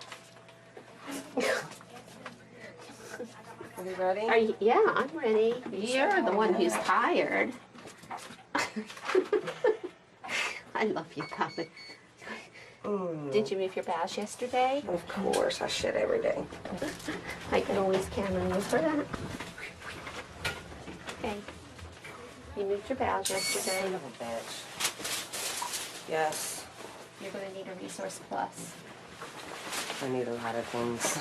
Are you ready? Yeah, I'm ready. You're the one who's tired. I love you, Polly. Did you move your bowels yesterday? Of course, I shit every day. I can always count on you for that. Okay. You moved your bowels yesterday. Son of a bitch. Yes. You're going to need a Resource Plus. I need a lot of things.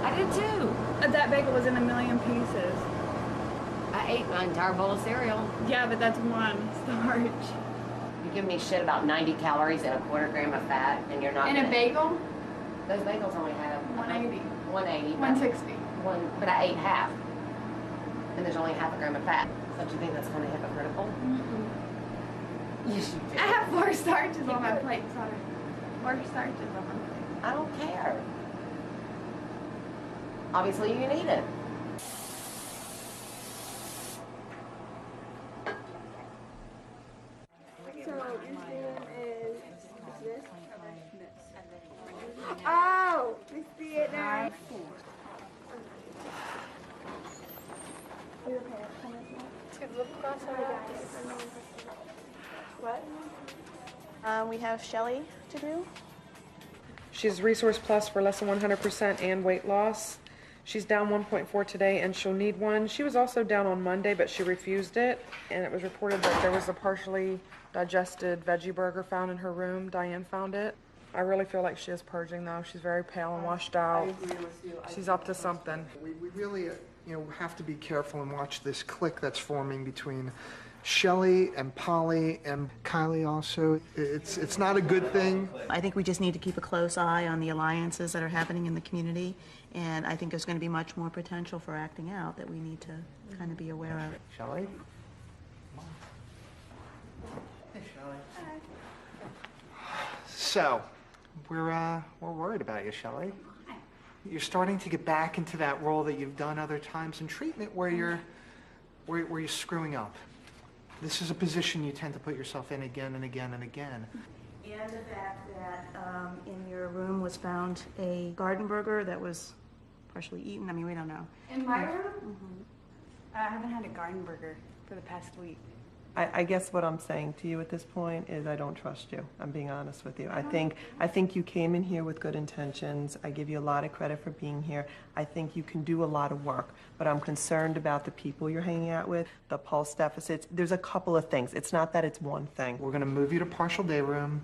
I did too. That bagel was in a million pieces. I ate my entire bowl of cereal. Yeah, but that's one starch. You give me shit about 90 calories and a quarter gram of fat, and you're not. And a bagel? Those bagels only have 180. 180. 160. But I ate half, and there's only half a gram of fat. Don't you think that's kind of hypocritical? Yes, you do. I have 4 starches on my plate, sorry. 4 starches on my plate. I don't care. Obviously, you can eat it. Oh, we see it now. What? We have Shelly to do. She's Resource Plus for less than 100% and weight loss. She's down 1.4 today and she'll need one. She was also down on Monday, but she refused it. And it was reported that there was a partially digested veggie burger found in her room. Diane found it. I really feel like she is purging though. She's very pale and washed out. I agree with you. She's up to something. We really, have to be careful and watch this clique that's forming between Shelly and Polly and Kylie also. It's not a good thing. I think we just need to keep a close eye on the alliances that are happening in the community, and I think there's going to be much more potential for acting out that we need to kind of be aware of. Shelly? So, we're worried about you, Shelly. You're starting to get back into that role that you've done other times in treatment where you're screwing up. This is a position you tend to put yourself in again and again and again. And the fact that in your room was found a garden burger that was partially eaten. I mean, we don't know. In my room? I haven't had a garden burger for the past week. I guess what I'm saying to you at this point is I don't trust you. I'm being honest with you. I think you came in here with good intentions. I give you a lot of credit for being here. I think you can do a lot of work, but I'm concerned about the people you're hanging out with, the pulse deficits. There's a couple of things. It's not that it's one thing. We're going to move you to partial day room,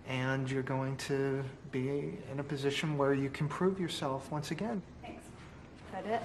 and you're going to be in a position where you can prove yourself once again. Thanks. Is that it?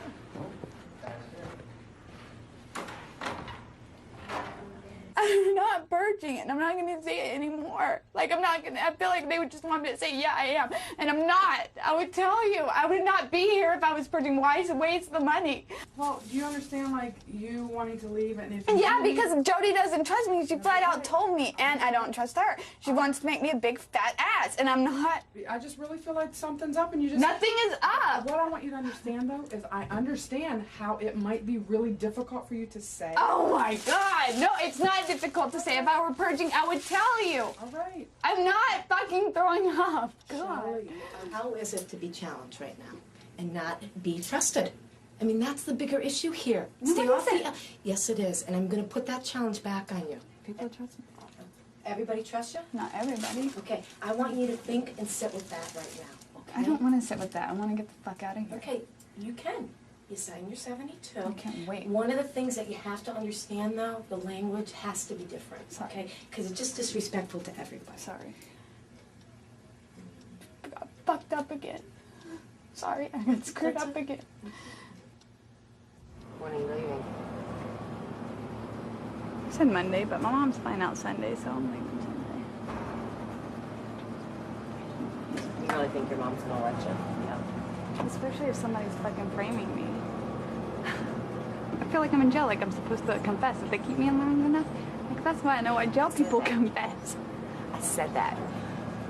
I'm not purging it. I'm not going to say it anymore. Like, I'm not going to, I feel like they would just want me to say, yeah, I am. And I'm not. I would tell you, I would not be here if I was purging. Why waste the money? Well, do you understand, like, you wanting to leave and if Yeah, because Jody doesn't trust me. She flat out told me, and I don't trust her. She wants to make me a big fat ass, and I'm not. I just really feel like something's up and you just... Nothing is up. What I want you to understand, though, is I understand how it might be really difficult for you to say. Oh, my God. No, it's not difficult to say. If I were purging, I would tell you. All right. I'm not fucking throwing up. God. How is it to be challenged right now and not be trusted? I mean, that's the bigger issue here. Stay off the... Yes, it is. And I'm going to put that challenge back on you. People trust me. Everybody trust you? Not everybody. Okay. I want you to think and sit with that right now. Okay? I don't want to sit with that. I want to get the fuck out of here. Okay. You can. You sign your 72. I can't wait. One of the things that you have to understand, though, the language has to be different. Sorry. Okay? Because it's just disrespectful to everybody. Sorry. I got fucked up again. Sorry, I got screwed up again. When are you leaving? I said Monday, but my mom's flying out Sunday, so I'm leaving Sunday. You really think your mom's gonna let you? Yeah. Especially if somebody's fucking framing me. I feel like I'm in jail, like I'm supposed to confess. If they keep me in long enough, like that's why I know why jail people confess. I said that.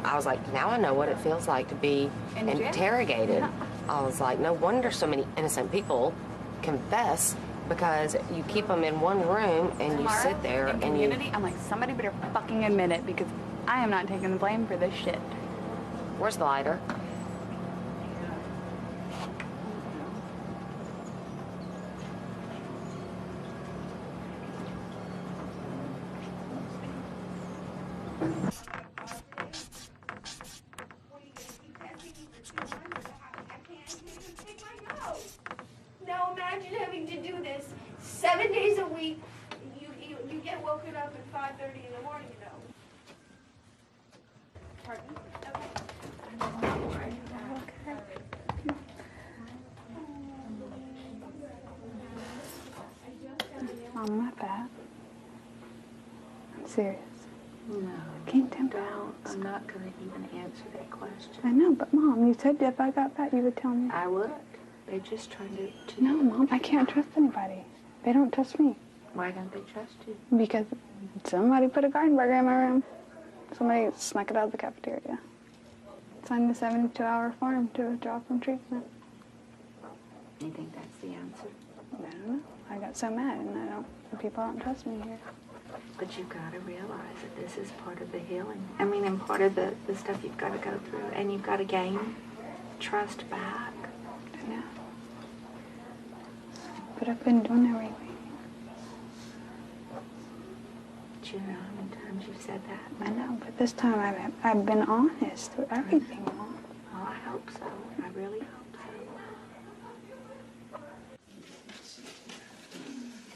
I was like, now I know what it feels like to be interrogated. Yeah. I was like, no wonder so many innocent people confess, because you keep them in one room and you Tomorrow, sit there in and community, I'm like, somebody better fucking admit it, because I am not taking the blame for this shit. Where's the lighter? Now imagine having to do this 7 days a week. You get woken up at 5:30 in the morning, you know. Pardon? Mom, I'm not bad. I'm serious. No. Can't tempt out. I'm not going to even answer that question. I know, but Mom, you said if I got fat, you would tell me. I would. They're just trying to... No, Mom, I can't trust anybody. They don't trust me. Why don't they trust you? Because somebody put a garden burger in my room. Somebody snuck it out of the cafeteria. Signed the 72-hour form to withdraw from treatment. You think that's the answer? I don't know. I got so mad, and people don't trust me here. But you've got to realize that this is part of the healing. I mean, and part of the stuff you've got to go through. And you've got to gain trust back. Yeah. But I've been doing everything. Do you know how many times you've said that? I know, but this time I've been honest through everything, Mom. Well, I hope so. I really hope so.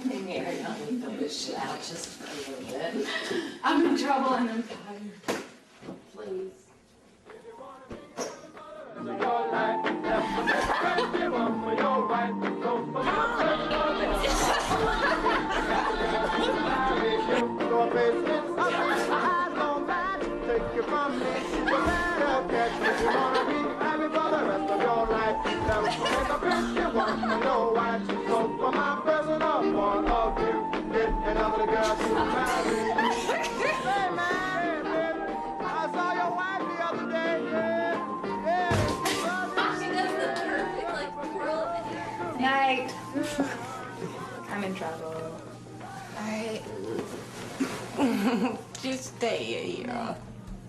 Hey, Mary, help me fill this shit out just for a little bit. I'm in trouble and I'm tired. Please. Night. I'm in trouble. Alright. Just stay here.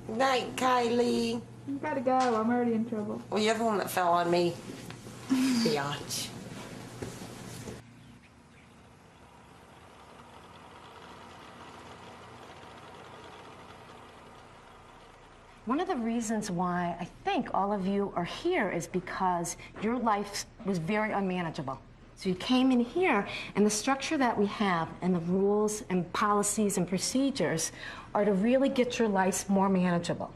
Night, Kylie. You gotta go. I'm already in trouble. Well, you're the one that fell on me. Biatch. One of the reasons why I think all of you are here is because your life was very unmanageable. So you came in here, and the structure that we have and the rules and policies and procedures are to really get your lives more manageable.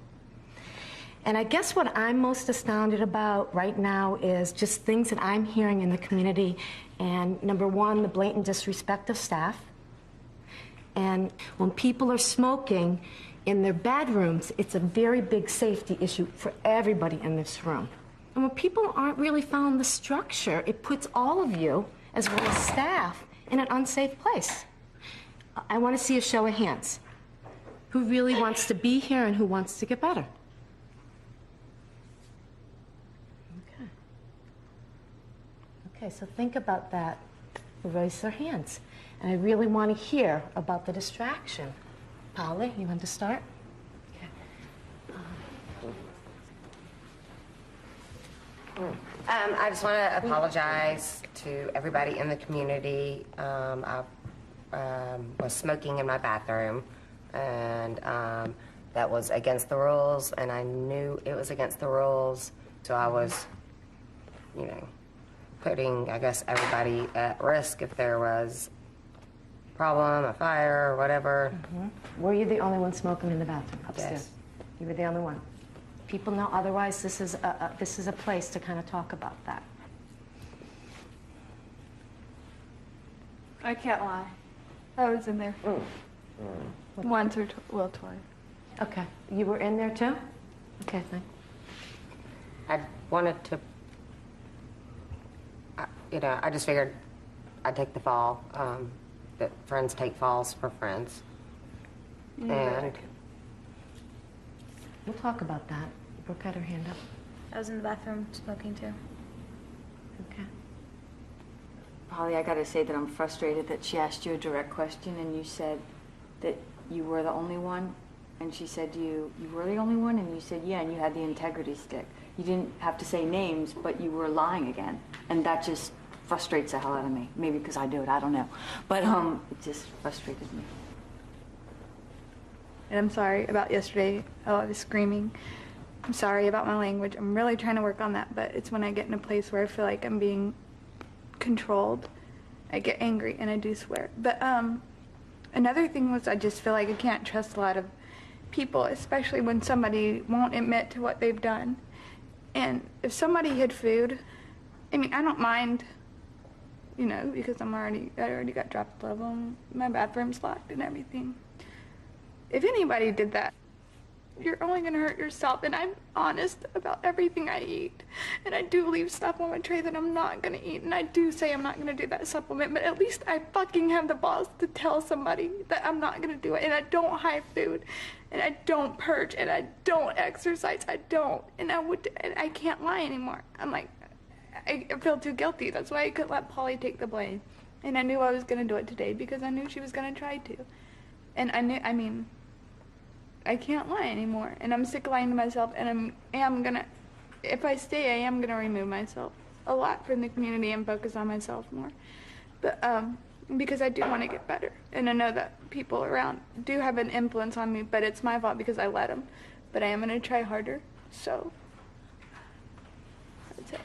And I guess what I'm most astounded about right now is just things that I'm hearing in the community. And number one, the blatant disrespect of staff. And when people are smoking in their bedrooms, it's a very big safety issue for everybody in this room. And when people aren't really following the structure, it puts all of you, as well as staff, in an unsafe place. I want to see a show of hands. Who really wants to be here and who wants to get better? Okay, so think about that. Raise their hands. And I really want to hear about the distraction. Polly, you want to start? I just want to apologize to everybody in the community. I was smoking in my bathroom, and that was against the rules, and I knew it was against the rules, so I was, you know, putting, I guess, everybody at risk if there was a problem, a fire, or whatever. Were you the only one smoking in the bathroom upstairs? Yes. You were the only one. People know otherwise. This is a place to kind of talk about that. I can't lie. I was in there once or twice. Okay, you were in there too? Okay, thanks. I wanted to, you know, I just figured I'd take the fall, that friends take falls for friends. And we'll talk about that. Brooke had her hand up. I was in the bathroom smoking too. Okay. Polly, I gotta say that I'm frustrated that she asked you a direct question and you said that you were the only one. And she said you were the only one, and you said yeah, and you had the integrity stick. You didn't have to say names, but you were lying again. And that just frustrates the hell out of me. Maybe because I do it, I don't know. But it just frustrated me. And I'm sorry about yesterday. Oh, I was screaming. I'm sorry about my language. I'm really trying to work on that, but it's when I get in a place where I feel like I'm being controlled, I get angry and I do swear. But another thing was I just feel like I can't trust a lot of people, especially when somebody won't admit to what they've done. And if somebody hid food, I mean, I don't mind, you know, because I already got dropped level, my bathroom's locked and everything. If anybody did that, you're only gonna hurt yourself, and I'm honest about everything I eat. And I do leave stuff on my tray that I'm not gonna eat, and I do say I'm not gonna do that supplement, but at least I fucking have the balls to tell somebody that I'm not gonna do it, and I don't hide food, and I don't purge, and I don't exercise, I don't, and I can't lie anymore. I'm like, I feel too guilty. That's why I couldn't let Polly take the blame. And I knew I was gonna do it today because I knew she was gonna try to. And I can't lie anymore, and I'm sick of lying to myself, and if I stay, I am gonna remove myself a lot from the community and focus on myself more. But, because I do want to get better, and I know that people around do have an influence on me, but it's my fault because I let them. But I am gonna try harder, so that's it.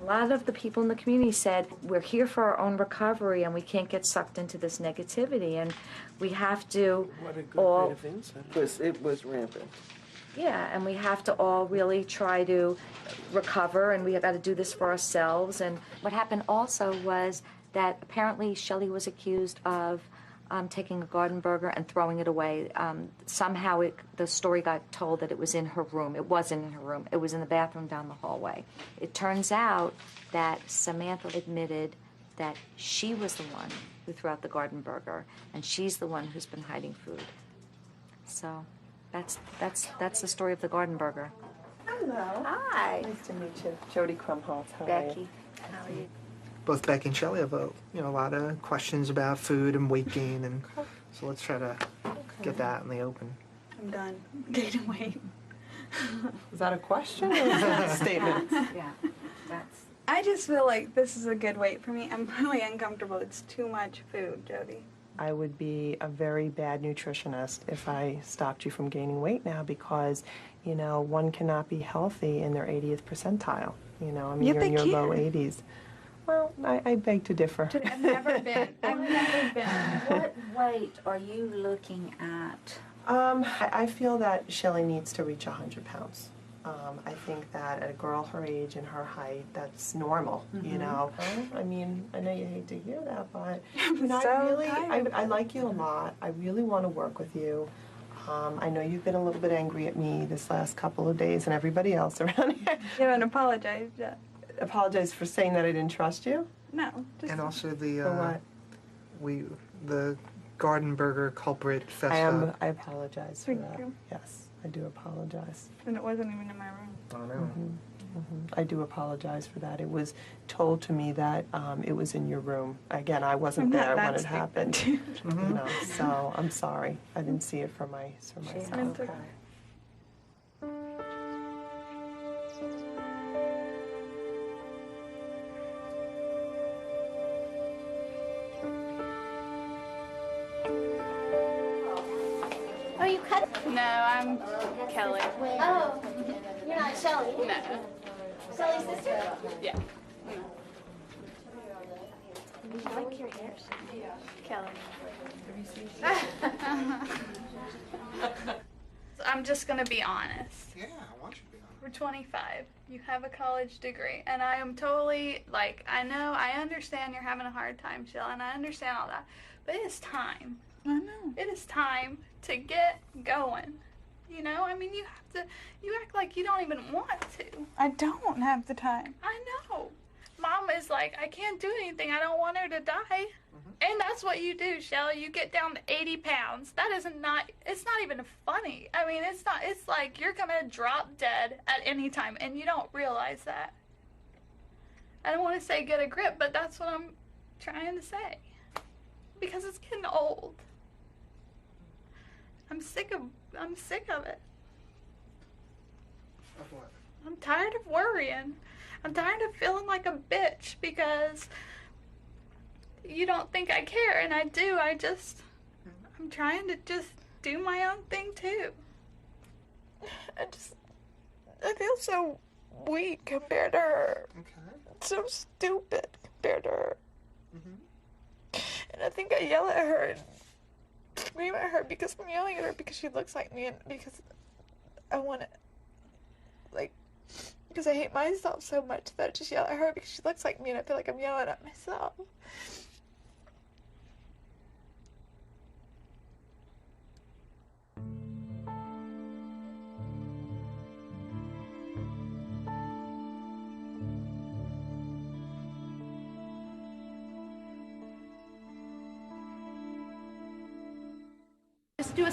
A lot of the people in the community said, we're here for our own recovery and we can't get sucked into this negativity, and we have to What a good all... bit of insight. Because it was rampant. Yeah, and we have to all really try to recover, and we have got to do this for ourselves. And what happened also was that apparently Shelley was accused of taking a garden burger and throwing it away. Somehow the story got told that it was in her room. It wasn't in her room. It was in the bathroom down the hallway. It turns out that Samantha admitted that she was the one who threw out the garden burger, and she's the one who's been hiding food. So that's the story of the garden burger. Hello. Hi. Nice to meet you. Jody Krumholtz. How are Becky, you? how are you? Both Becky and Shelley have a lot of questions about food and weight gain, and so let's try to get that in the open. I'm done gaining weight. Is that a question or is that a statement? Yeah, that's I just feel like this is a good weight for me. I'm really uncomfortable. It's too much food, Jody. I would be a very bad nutritionist if I stopped you from gaining weight now because, you know, one cannot be healthy in their 80th percentile. You know, I mean, Yeah, you're in they your low can. 80s. Well, I beg to differ. I've never been. I've never been. What weight are you looking at? I feel that Shelley needs to reach 100 pounds. I think that at a girl her age and her height, that's normal, you know. I mean, I know you hate to hear that, but you know, I like you a lot. I really want to work with you. I know you've been a little bit angry at me this last couple of days and everybody else around here. You haven't apologized yet. Apologize for saying that I didn't trust you? No. Just And also For what? the Garden Burger culprit festa. I apologize for Thank that. you. Yes, I do apologize. And it wasn't even in my room. I don't know. I do apologize for that. It was told to me that it was in your room. Again, I wasn't I'm not there that when it stupid. happened. You know, so I'm sorry. I didn't see it for myself. It's okay. Oh, you cut? No, I'm Kelly. Oh, you're not Shelly? No. Shelly's sister? Yeah. I like your hair. Kelly. I'm just gonna be honest. Yeah, I want you to be honest. We're 25. You have a college degree, and I am totally like, I understand you're having a hard time, Shell, and I understand all that, but it is time. I know. It is time to get going. You know, I mean, you act like you don't even want to. I don't have the time. I know. Mom is like, I can't do anything. I don't want her to die. And that's what you do, Shelly. You get down to 80 pounds. That is it's not even funny. I mean, it's like you're gonna drop dead at any time, and you don't realize that. I don't want to say get a grip, but that's what I'm trying to say. Because it's getting old. I'm sick of it. Of what? I'm tired of worrying. I'm tired of feeling like a bitch because you don't think I care, and I do. I'm trying to just do my own thing too. I feel so weak compared to her. Okay. So stupid compared to her. And I think I yell at her and scream at her because I'm yelling at her because she looks like me and because I want to, because I hate myself so much that I just yell at her because she looks like me and I feel like I'm yelling at myself. Just do a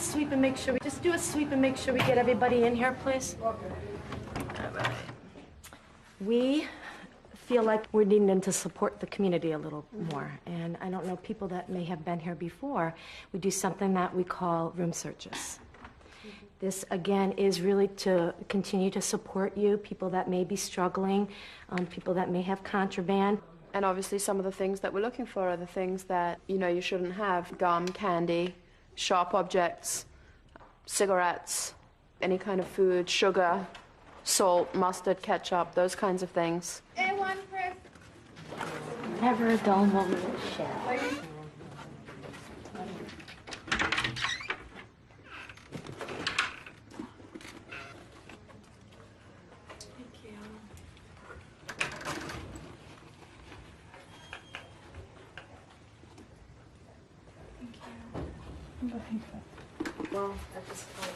sweep and make sure we get everybody in here, please. We feel like we're needing to support the community a little more. And I don't know, people that may have been here before, we do something that we call room searches. This, again, is really to continue to support you, people that may be struggling, people that may have contraband. And obviously some of the things that we're looking for are the things that, you know, you shouldn't have. Gum, candy, sharp objects, cigarettes, any kind of food, sugar, salt, mustard, ketchup, those kinds of things. And one for... Never a dull moment with Shell. Well, at this point.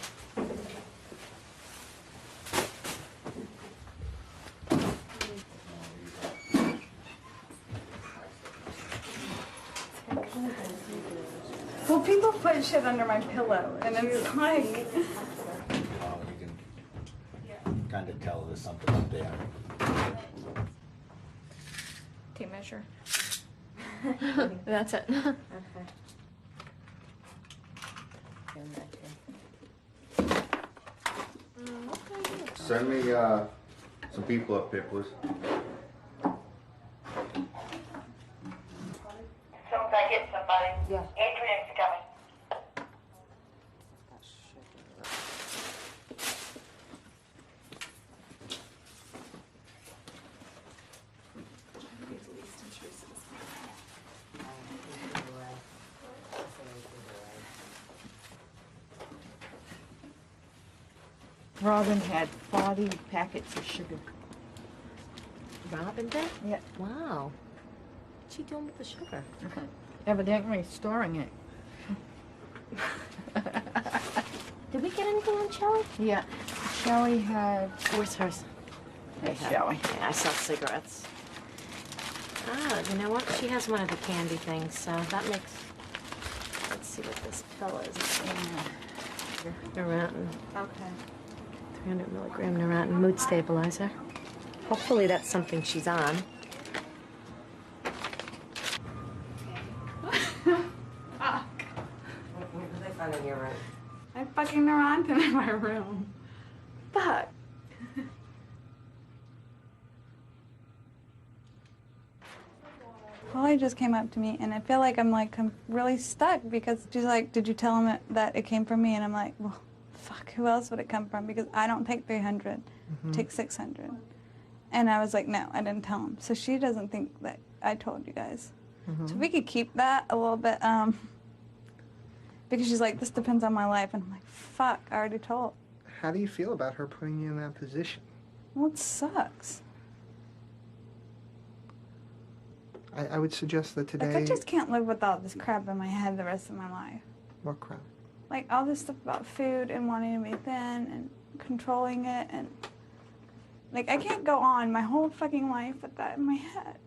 Well, people put shit under my pillow, and it's like... You can kind of tell there's something up there. Tape measure. That's it. Okay. Send me some people up here, please. get somebody. Yeah. Adrian's coming. Robin had 40 packets of sugar. Robin did? Yeah. Wow. What's she doing with the sugar? Evidently storing it. Did we get anything on Shelley? Yeah. Shelley had... Where's hers? Hey, Shelley. Yeah, I saw cigarettes. Ah, you know what? She has one of the candy things, so that makes... Let's see what this pill is. Neurontin. Okay. 300 milligram Neurontin mood stabilizer. Hopefully that's something she's on. What did they find in your room? I fucking Neurontin in my room. Fuck. Holly just came up to me, and I feel like I'm really stuck because she's like, "Did you tell him that it came from me?" And I'm like, "Well, fuck, who else would it come from? Because I don't take 300, I take 600." And I was like, "No, I didn't tell him." So she doesn't think that I told you guys. So if we could keep that a little bit, because she's like, "This depends on my life," and I'm like, "Fuck, I already told." How do you feel about her putting you in that position? Well, it sucks. I would suggest that today... Like, I just can't live with all this crap in my head the rest of my life. What crap? Like, all this stuff about food and wanting to be thin and controlling it and... Like, I can't go on my whole fucking life with that in my head.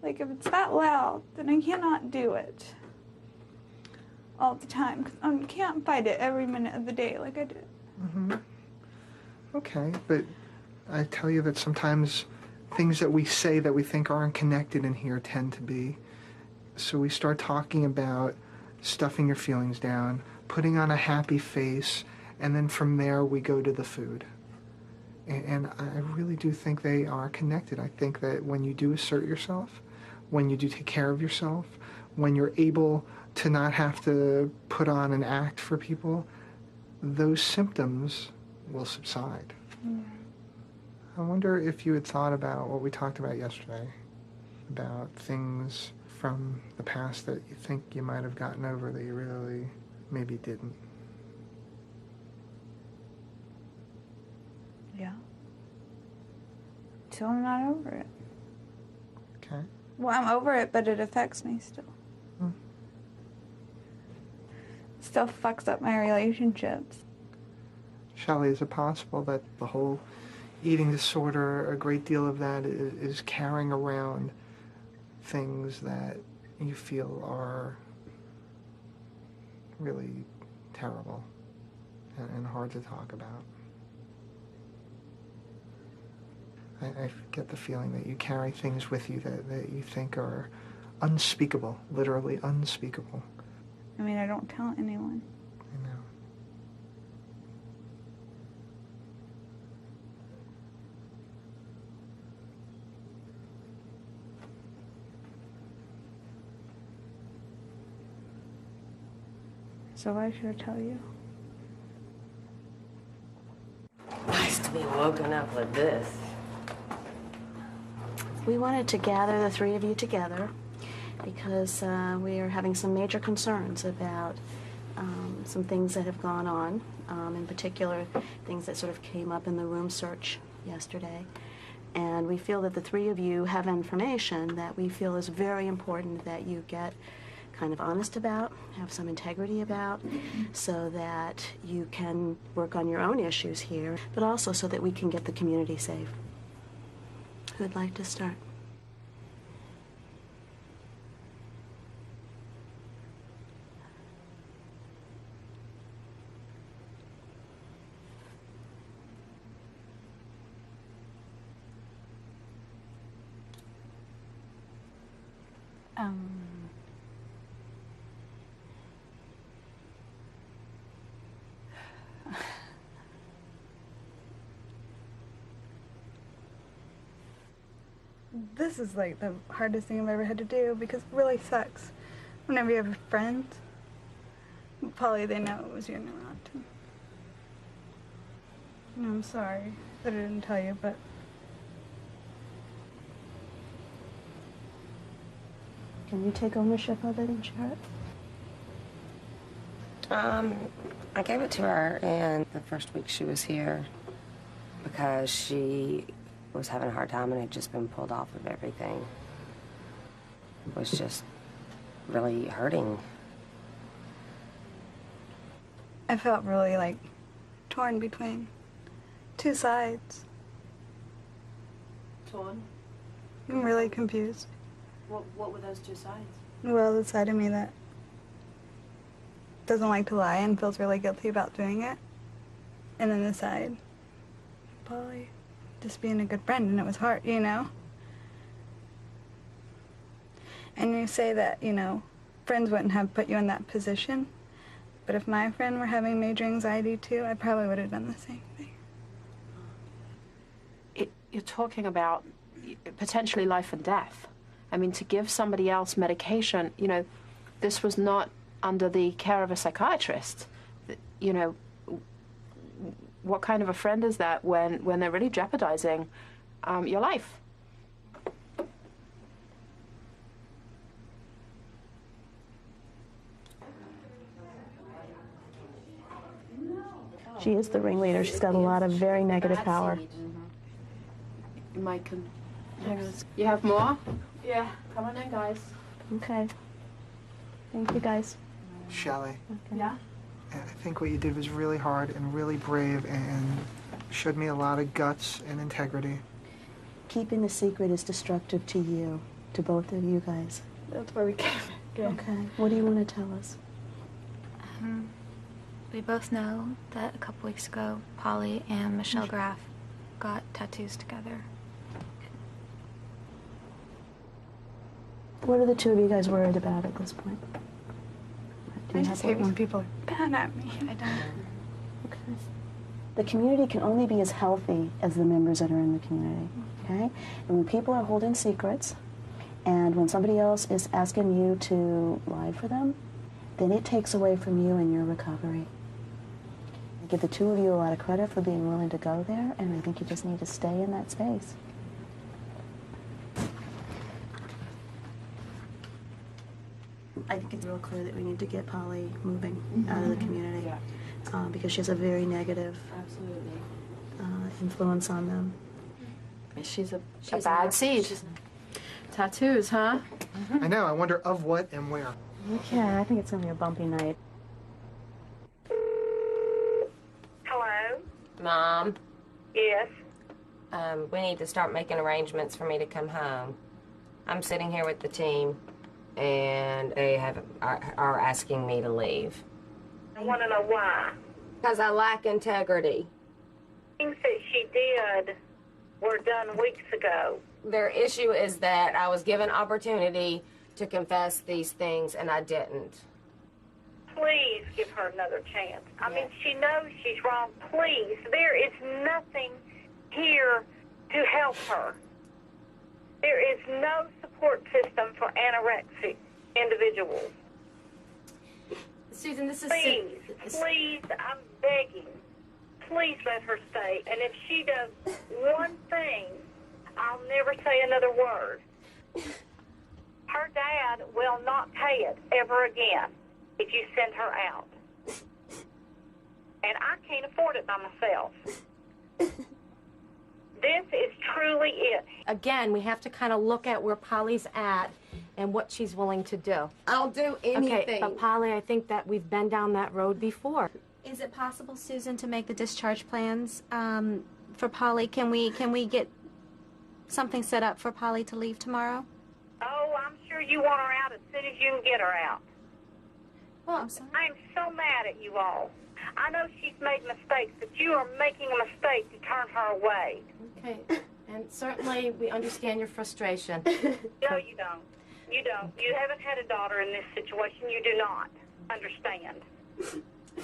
Like, if it's that loud, then I cannot do it all the time. Because I can't fight it every minute of the day like I did. Okay, but I tell you that sometimes things that we say that we think aren't connected in here tend to be. So we start talking about stuffing your feelings down, putting on a happy face, and then from there we go to the food. And I really do think they are connected. I think that when you do assert yourself, when you do take care of yourself, when you're able to not have to put on an act for people, those symptoms will subside. I wonder if you had thought about what we talked about yesterday, about things from the past that you think you might have gotten over that you really maybe didn't. Yeah. Still I'm not over it. Okay. Well, I'm over it, but it affects me still. Still fucks up my relationships. Shelley, is it possible that the whole eating disorder, a great deal of that is carrying around things that you feel are really terrible and hard to talk about? I get the feeling that you carry things with you that you think are unspeakable, literally unspeakable. I mean, I don't tell anyone. I know. So why should I tell you? Nice to be woken up with this. We wanted to gather the three of you together because we are having some major concerns about some things that have gone on, in particular things that sort of came up in the room search yesterday. And we feel that the three of you have information that we feel is very important that you get kind of honest about, have some integrity about, so that you can work on your own issues here, but also so that we can get the community safe. Who would like to start? this is like the hardest thing I've ever had to do because it really sucks. Whenever you have friends, Polly, they know it was your neurotin. I'm sorry that I didn't tell you, but Can you take ownership of it and share it? I gave it to her in the first week she was here because she was having a hard time and had just been pulled off of everything. Was just really hurting. I felt really like torn between two sides. Torn? I'm really confused. What were those two sides? Well, the side of me that doesn't like to lie and feels really guilty about doing it. And then the side, Polly, just being a good friend, and it was hard, you know? And you say that, you know, friends wouldn't have put you in that position, but if my friend were having major anxiety too, I probably would have done the same thing. You're talking about potentially life and death. I mean, to give somebody else medication, you know, this was not under the care of a psychiatrist. You know, what kind of a friend is that when they're really jeopardizing your life? She is the ringleader. She's got a lot of very negative power. Mike, you have more? Yeah. Come on in, guys. Okay. Thank you, guys. Shelley, Okay. Yeah? I think what you did was really hard and really brave and showed me a lot of guts and integrity. Keeping the secret is destructive to you, to both of you guys. That's where we came in. Okay. What do you want to tell us? We both know that a couple weeks ago, Polly and Michelle Graff got tattoos together. What are the two of you guys worried about at this point? I just hate when people are bad at me. I don't. Okay. The community can only be as healthy as the members that are in the community, okay? And when people are holding secrets, and when somebody else is asking you to lie for them, then it takes away from you and your recovery. I give the two of you a lot of credit for being willing to go there, and I think you just need to stay in that space. I think it's real clear that we need to get Polly moving out of the community because she has a very negative influence on them. She's a bad seed. Tattoos, huh? I know, I wonder of what and where. Okay, I think it's going to be a bumpy night. Hello? Mom? Yes? We need to start making arrangements for me to come home. I'm sitting here with the team, and they are asking me to leave. I want to know why. Because I lack integrity. Things that she did were done weeks ago. Their issue is that I was given opportunity to confess these things, and I didn't. Please give her another chance. I mean, she knows she's wrong. Please. There is nothing here to help her. There is no support system for anorexic individuals. Susan, this is... Please, I'm begging. Please let her stay. And if she does one thing, I'll never say another word. Her dad will not pay it ever again if you send her out. And I can't afford it by myself. This is truly it. Again, we have to kind of look at where Polly's at and what she's willing to do. I'll do anything. Okay, but Polly, I think that we've been down that road before. Is it possible, Susan, to make the discharge plans for Polly? Can we get something set up for Polly to leave tomorrow? Oh, I'm sure you want her out as soon as you can get her out. Well, I'm sorry. I'm so mad at you all. I know she's made mistakes, but you are making a mistake to turn her away. Okay, and certainly we understand your frustration. No, you don't. You don't. You haven't had a daughter in this situation. You do not understand.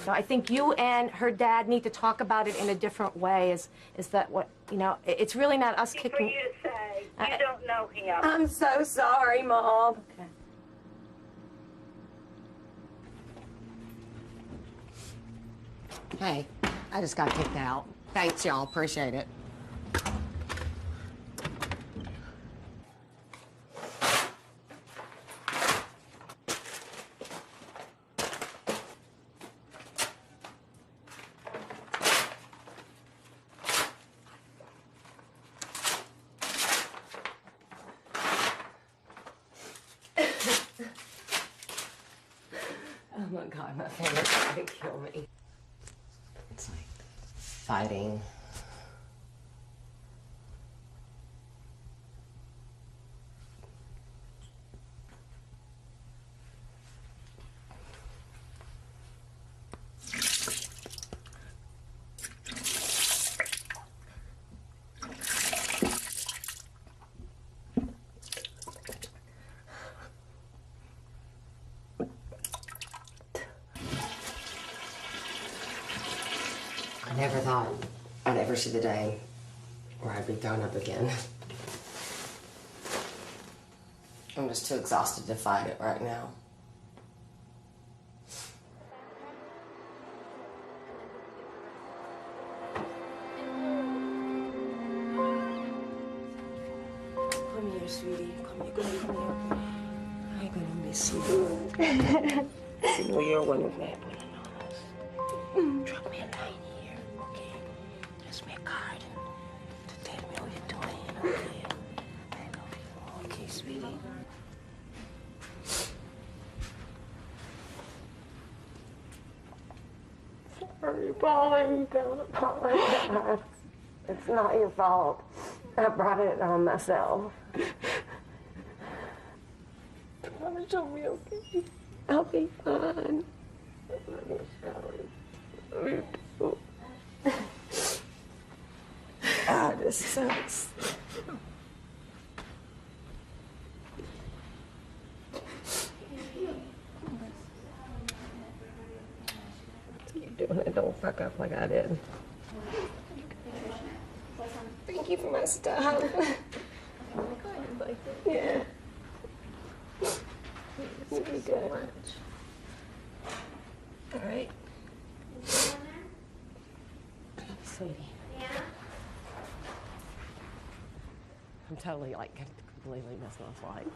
So I think you and her dad need to talk about it in a different way. Is that what, you know, it's really not us For kicking... you to say, You don't know him. I'm so sorry, Mom. Okay. Hey, I just got kicked out. Thanks, y'all. Appreciate it. Oh my God, my family's trying to kill me. It's like fighting. I never thought I'd ever see the day where I'd be thrown up again. I'm just too exhausted to fight it right now. Come here, sweetie. Come here, come here. I'm gonna miss you. You know you're one of my Drop me a line here, okay? Just me a card to tell me what you're doing, okay? I love you. Okay, sweetie. Sorry, Polly. Don't apologize. It's not your fault. I brought it on myself. Promise you'll be okay. I'll be fine. I love you, Shelly. Me too. Ah, this sucks. You're doing it. Don't fuck up like I did. Thank you for my stuff. Yeah. You'll be good. All right. Sweetie. Yeah? I'm totally like completely missing my flight.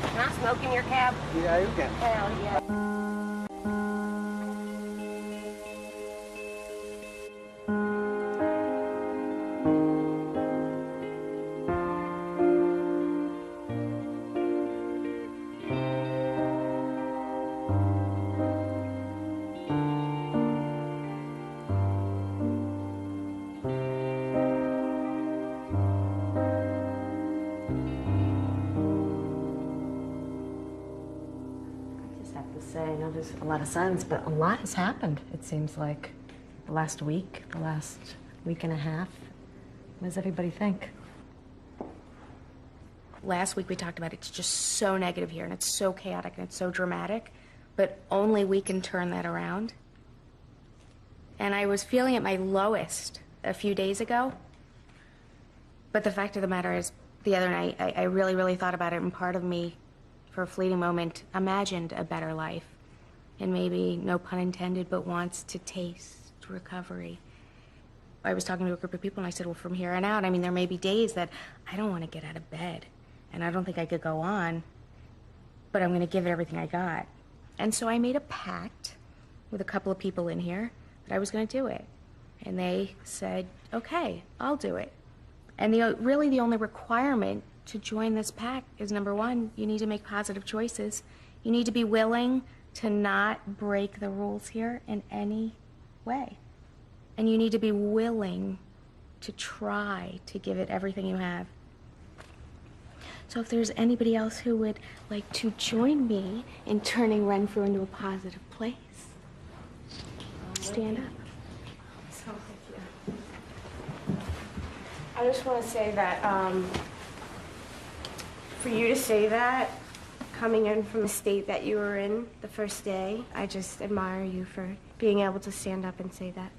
Can I smoke in your cab? Yeah, you can. Hell yeah. Say, there's a lot of silence, but a lot has happened, it seems like. The last week and a half. What does everybody think? Last week we talked about it's just so negative here, and it's so chaotic, and it's so dramatic, but only we can turn that around. And I was feeling at my lowest a few days ago, but the fact of the matter is, the other night, I really, really thought about it, and part of me, for a fleeting moment, imagined a better life. And maybe, no pun intended, but wants to taste recovery. I was talking to a group of people and I said, well, from here on out, I mean, there may be days that I don't want to get out of bed. And I don't think I could go on, but I'm going to give it everything I got. And so I made a pact with a couple of people in here that I was going to do it. And they said, okay, I'll do it. And really the only requirement to join this pact is, number one, you need to make positive choices. You need to be willing to not break the rules here in any way. And you need to be willing to try to give it everything you have. So if there's anybody else who would like to join me in turning Renfrew into a positive place, stand up. I just want to say that for you to say that, coming in from the state that you were in the first day, I just admire you for being able to stand up and say that.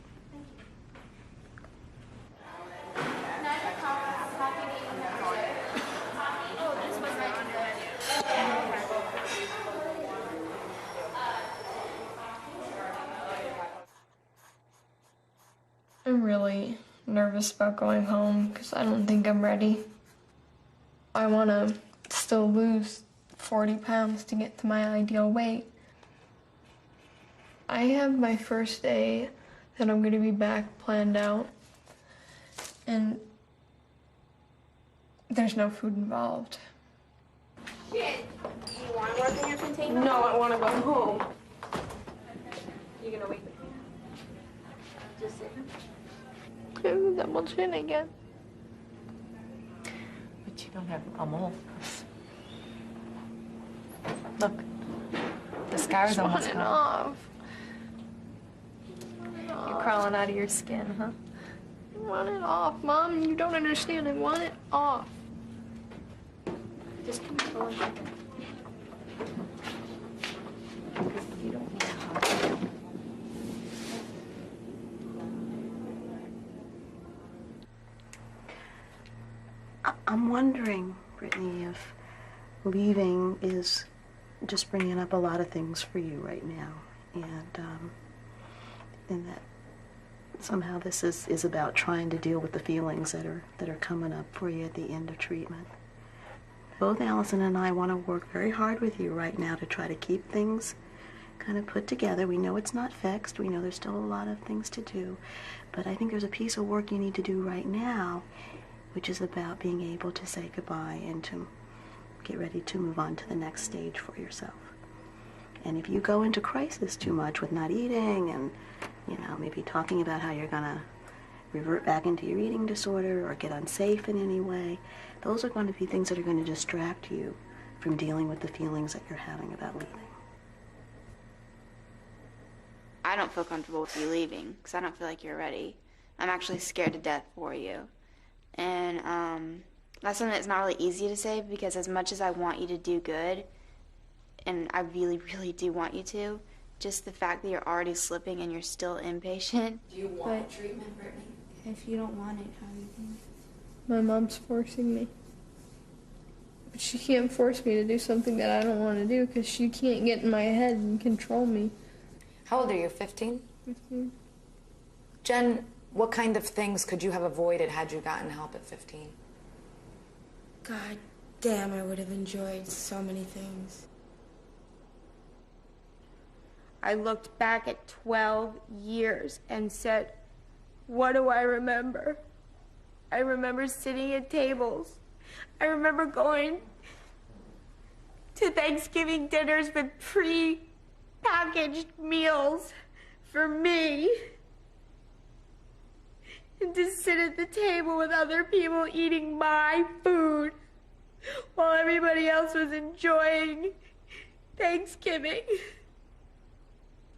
I'm really nervous about going home because I don't think I'm ready. I want to still lose 40 pounds to get to my ideal weight. I have my first day that I'm going to be back planned out, and there's no food involved. Shit. Do you want to work in your container? No, I want to go home. You gonna wait with me? Just sit. I'm double chin again. But you don't have a mole. Look, the scar's almost gone. Off. You're crawling out of your skin, huh? I want it off, Mom. You don't understand. I want it off. Just come forward. You don't need a hug. I'm wondering, Brittany, if leaving is just bringing up a lot of things for you right now, and that somehow this is about trying to deal with the feelings that are coming up for you at the end of treatment. Both Allison and I want to work very hard with you right now to try to keep things kind of put together. We know it's not fixed. We know there's still a lot of things to do, but I think there's a piece of work you need to do right now, which is about being able to say goodbye and to get ready to move on to the next stage for yourself. And if you go into crisis too much with not eating and, maybe talking about how you're gonna revert back into your eating disorder or get unsafe in any way, those are going to be things that are going to distract you from dealing with the feelings that you're having about leaving. I don't feel comfortable with you leaving because I don't feel like you're ready. I'm actually scared to death for you. And that's something that's not really easy to say because as much as I want you to do good, and I really, really do want you to, just the fact that you're already slipping and you're still impatient. Do you want treatment, Brittany? If you don't want it, how do you think? My mom's forcing me. But she can't force me to do something that I don't want to do because she can't get in my head and control me. How old are you, 15? 15. Jen, what kind of things could you have avoided had you gotten help at 15? God damn, I would have enjoyed so many things. I looked back at 12 years and said, what do I remember? I remember sitting at tables. I remember going to Thanksgiving dinners with pre-packaged meals for me. And to sit at the table with other people eating my food while everybody else was enjoying Thanksgiving.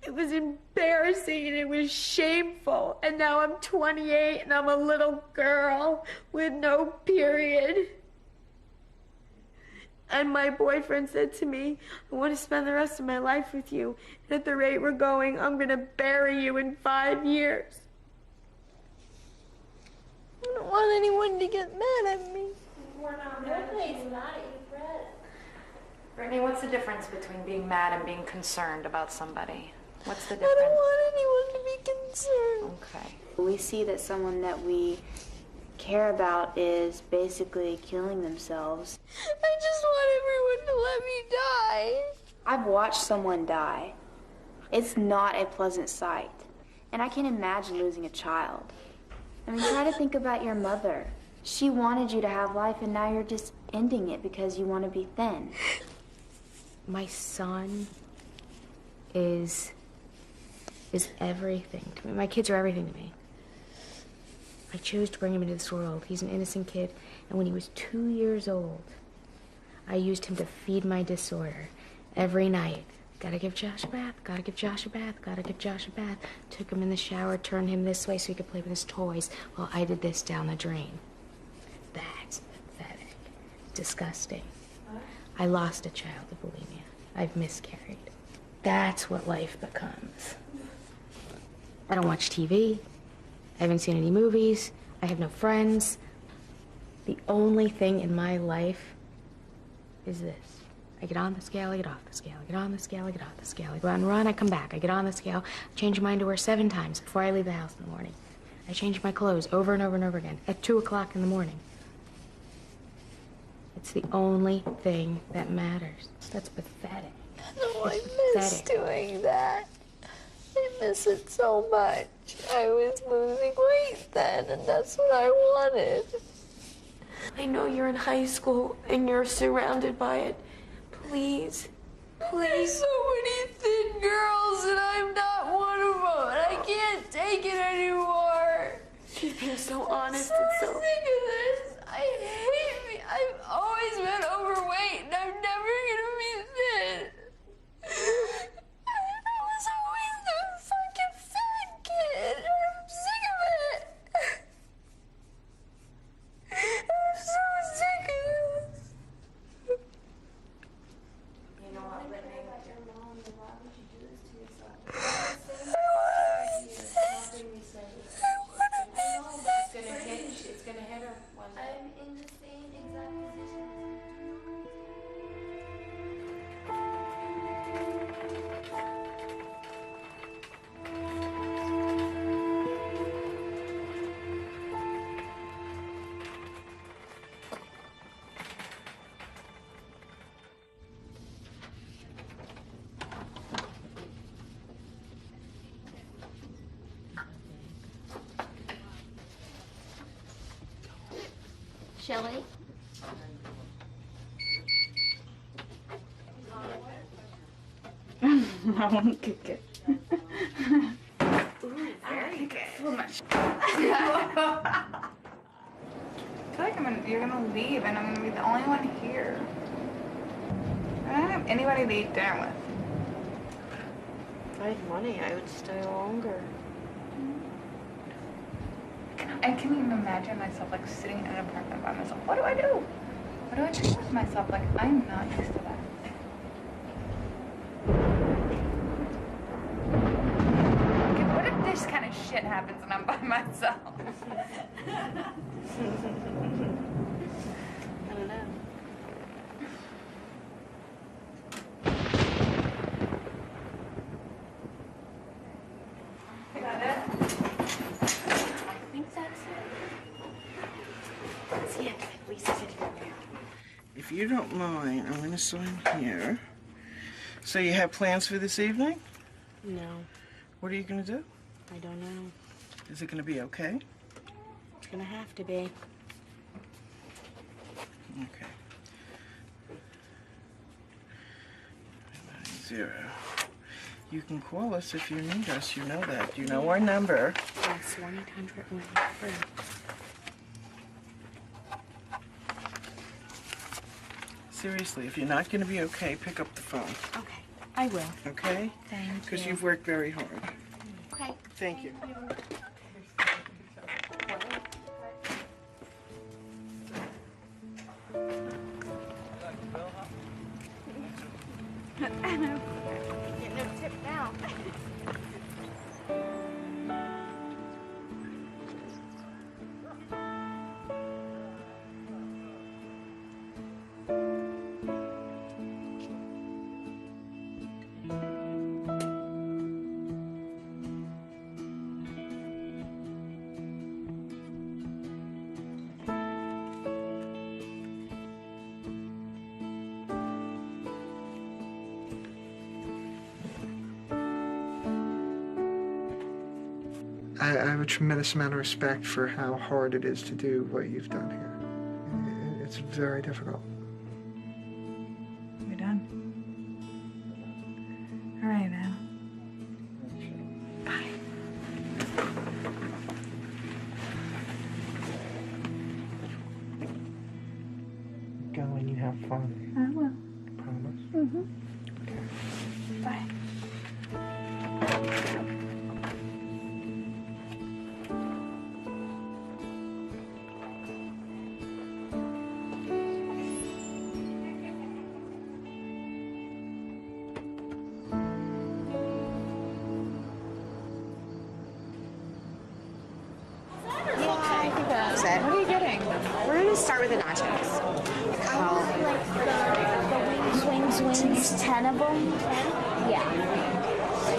It was embarrassing and it was shameful. And now I'm 28 and I'm a little girl with no period. And my boyfriend said to me, I want to spend the rest of my life with you. And at the rate we're going, I'm going to bury you in 5 years. I don't want anyone to get mad at me. We're not mad at you. Brittany, what's the difference between being mad and being concerned about somebody? What's the I difference? don't want anyone to be concerned. Okay. We see that someone that we care about is basically killing themselves. I just want everyone to let me die. I've watched someone die. It's not a pleasant sight. And I can't imagine losing a child. I mean, try to think about your mother. She wanted you to have life, and now you're just ending it because you want to be thin. My son is everything to me. My kids are everything to me. I chose to bring him into this world. He's an innocent kid. And when he was 2 years old, I used him to feed my disorder every night. Gotta give Josh a bath, gotta give Josh a bath, gotta give Josh a bath. Took him in the shower, turned him this way so he could play with his toys while I did this down the drain. That's pathetic. Disgusting. I lost a child to bulimia. I've miscarried. That's what life becomes. I don't watch TV. I haven't seen any movies. I have no friends. The only thing in my life is this. I get on the scale, I get off the scale, I get on the scale, I get off the scale. I go out and run, I come back. I get on the scale, change my underwear 7 times before I leave the house in the morning. I change my clothes over and over and over again at 2 o'clock in the morning. It's the only thing that matters. That's pathetic. No, I miss Pathetic. doing that. I miss it so much. I was losing weight then, and that's what I wanted. I know you're in high school and you're surrounded by it. Please, please. There's so many thin girls, and I'm not one of them. And I can't take it anymore. She's being so honest I'm and so so... sick of this. I hate me. I've always been overweight, and I'm never gonna be thin. I was always the fucking fat kid. I'm sick of it. I'm so sick of this. You know what, Whitney? Why would you do this to yourself? It's gonna hit her one day. I'm in the same exact position. Shelley? I won't kick it. Very good. So much. I feel like you're gonna leave and I'm gonna be the only one here. I don't have anybody to eat dinner with. If I had money, I would stay longer. I can't even imagine myself like sitting in an apartment by myself. What do I do? What do I do with myself? Like, I'm not used to that. Okay, what if this kind of shit happens and I'm by myself? I don't know. Is that it? I think that's it. That's it. Lisa's in here now. If you don't mind, I'm going to sign here. So you have plans for this evening? No, What are you going to do? I don't know. Is it going to be okay? It's gonna have to be. Okay. 990. You can call us if you need us. You know that. You know our number. Yes, 1-800-1-FREE. Seriously, if you're not going to be okay, pick up the phone. Okay, I will. Okay? Thank Because you. you've worked very hard. Okay. Thank you. Get no tip now. I have a tremendous amount of respect for how hard it is to do what you've done here. It's very difficult. We're done. All right, Al. Go when you have fun. I will. Promise? Mm-hmm. Bye. it. What are you getting? We're going to start with the nachos. Wings, 10 of them. Yeah.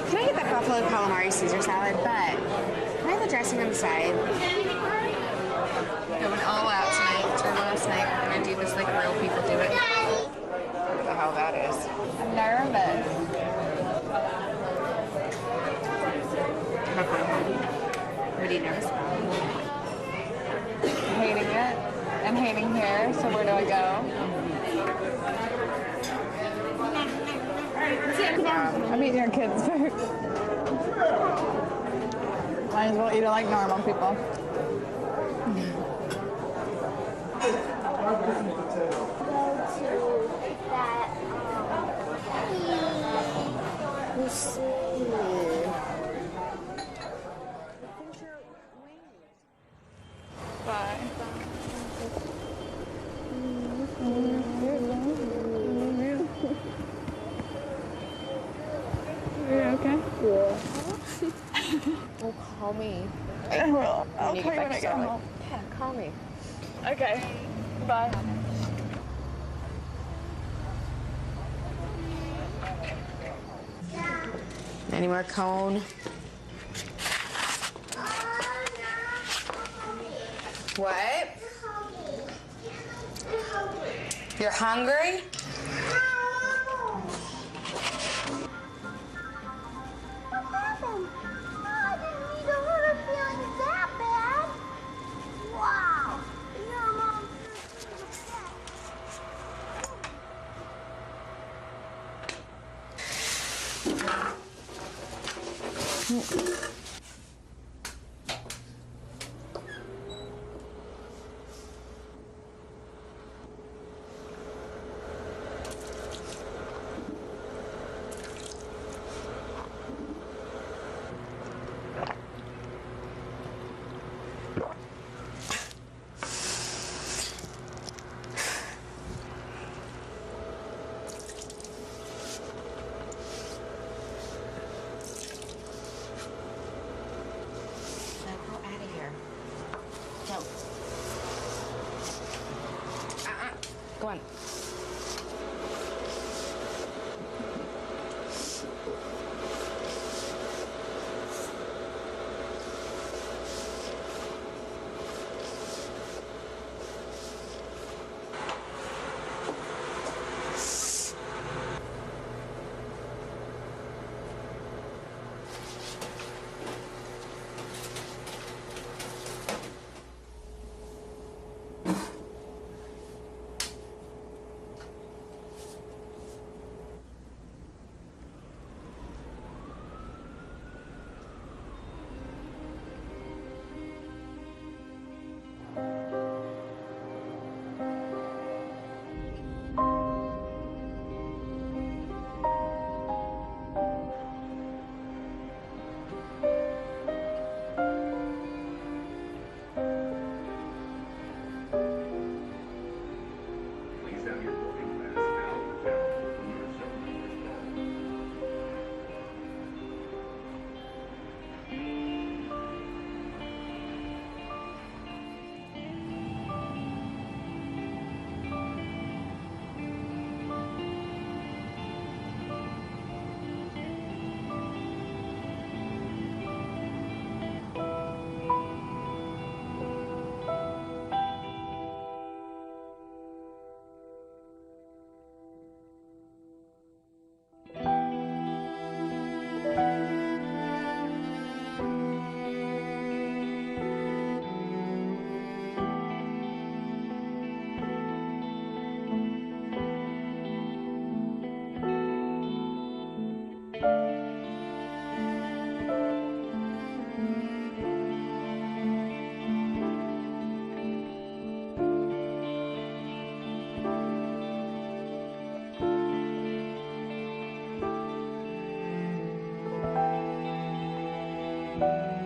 Can I get that buffalo calamari Caesar salad? But can I have the dressing on the side? Going all out tonight. It's our last night. We're going to do this like real people do it. What the hell that is? I'm nervous. What are you nervous about? Hating it and hating here, so where do I go? I'm eating your kids' food. Might as well eat it like normal people. Bye. Are you okay? Yeah. Oh, call me. I will. I'll When you call you get when I back get to home. Yeah, call me. Okay. Bye. Any more cone? What? You're hungry? Go on. Thank you.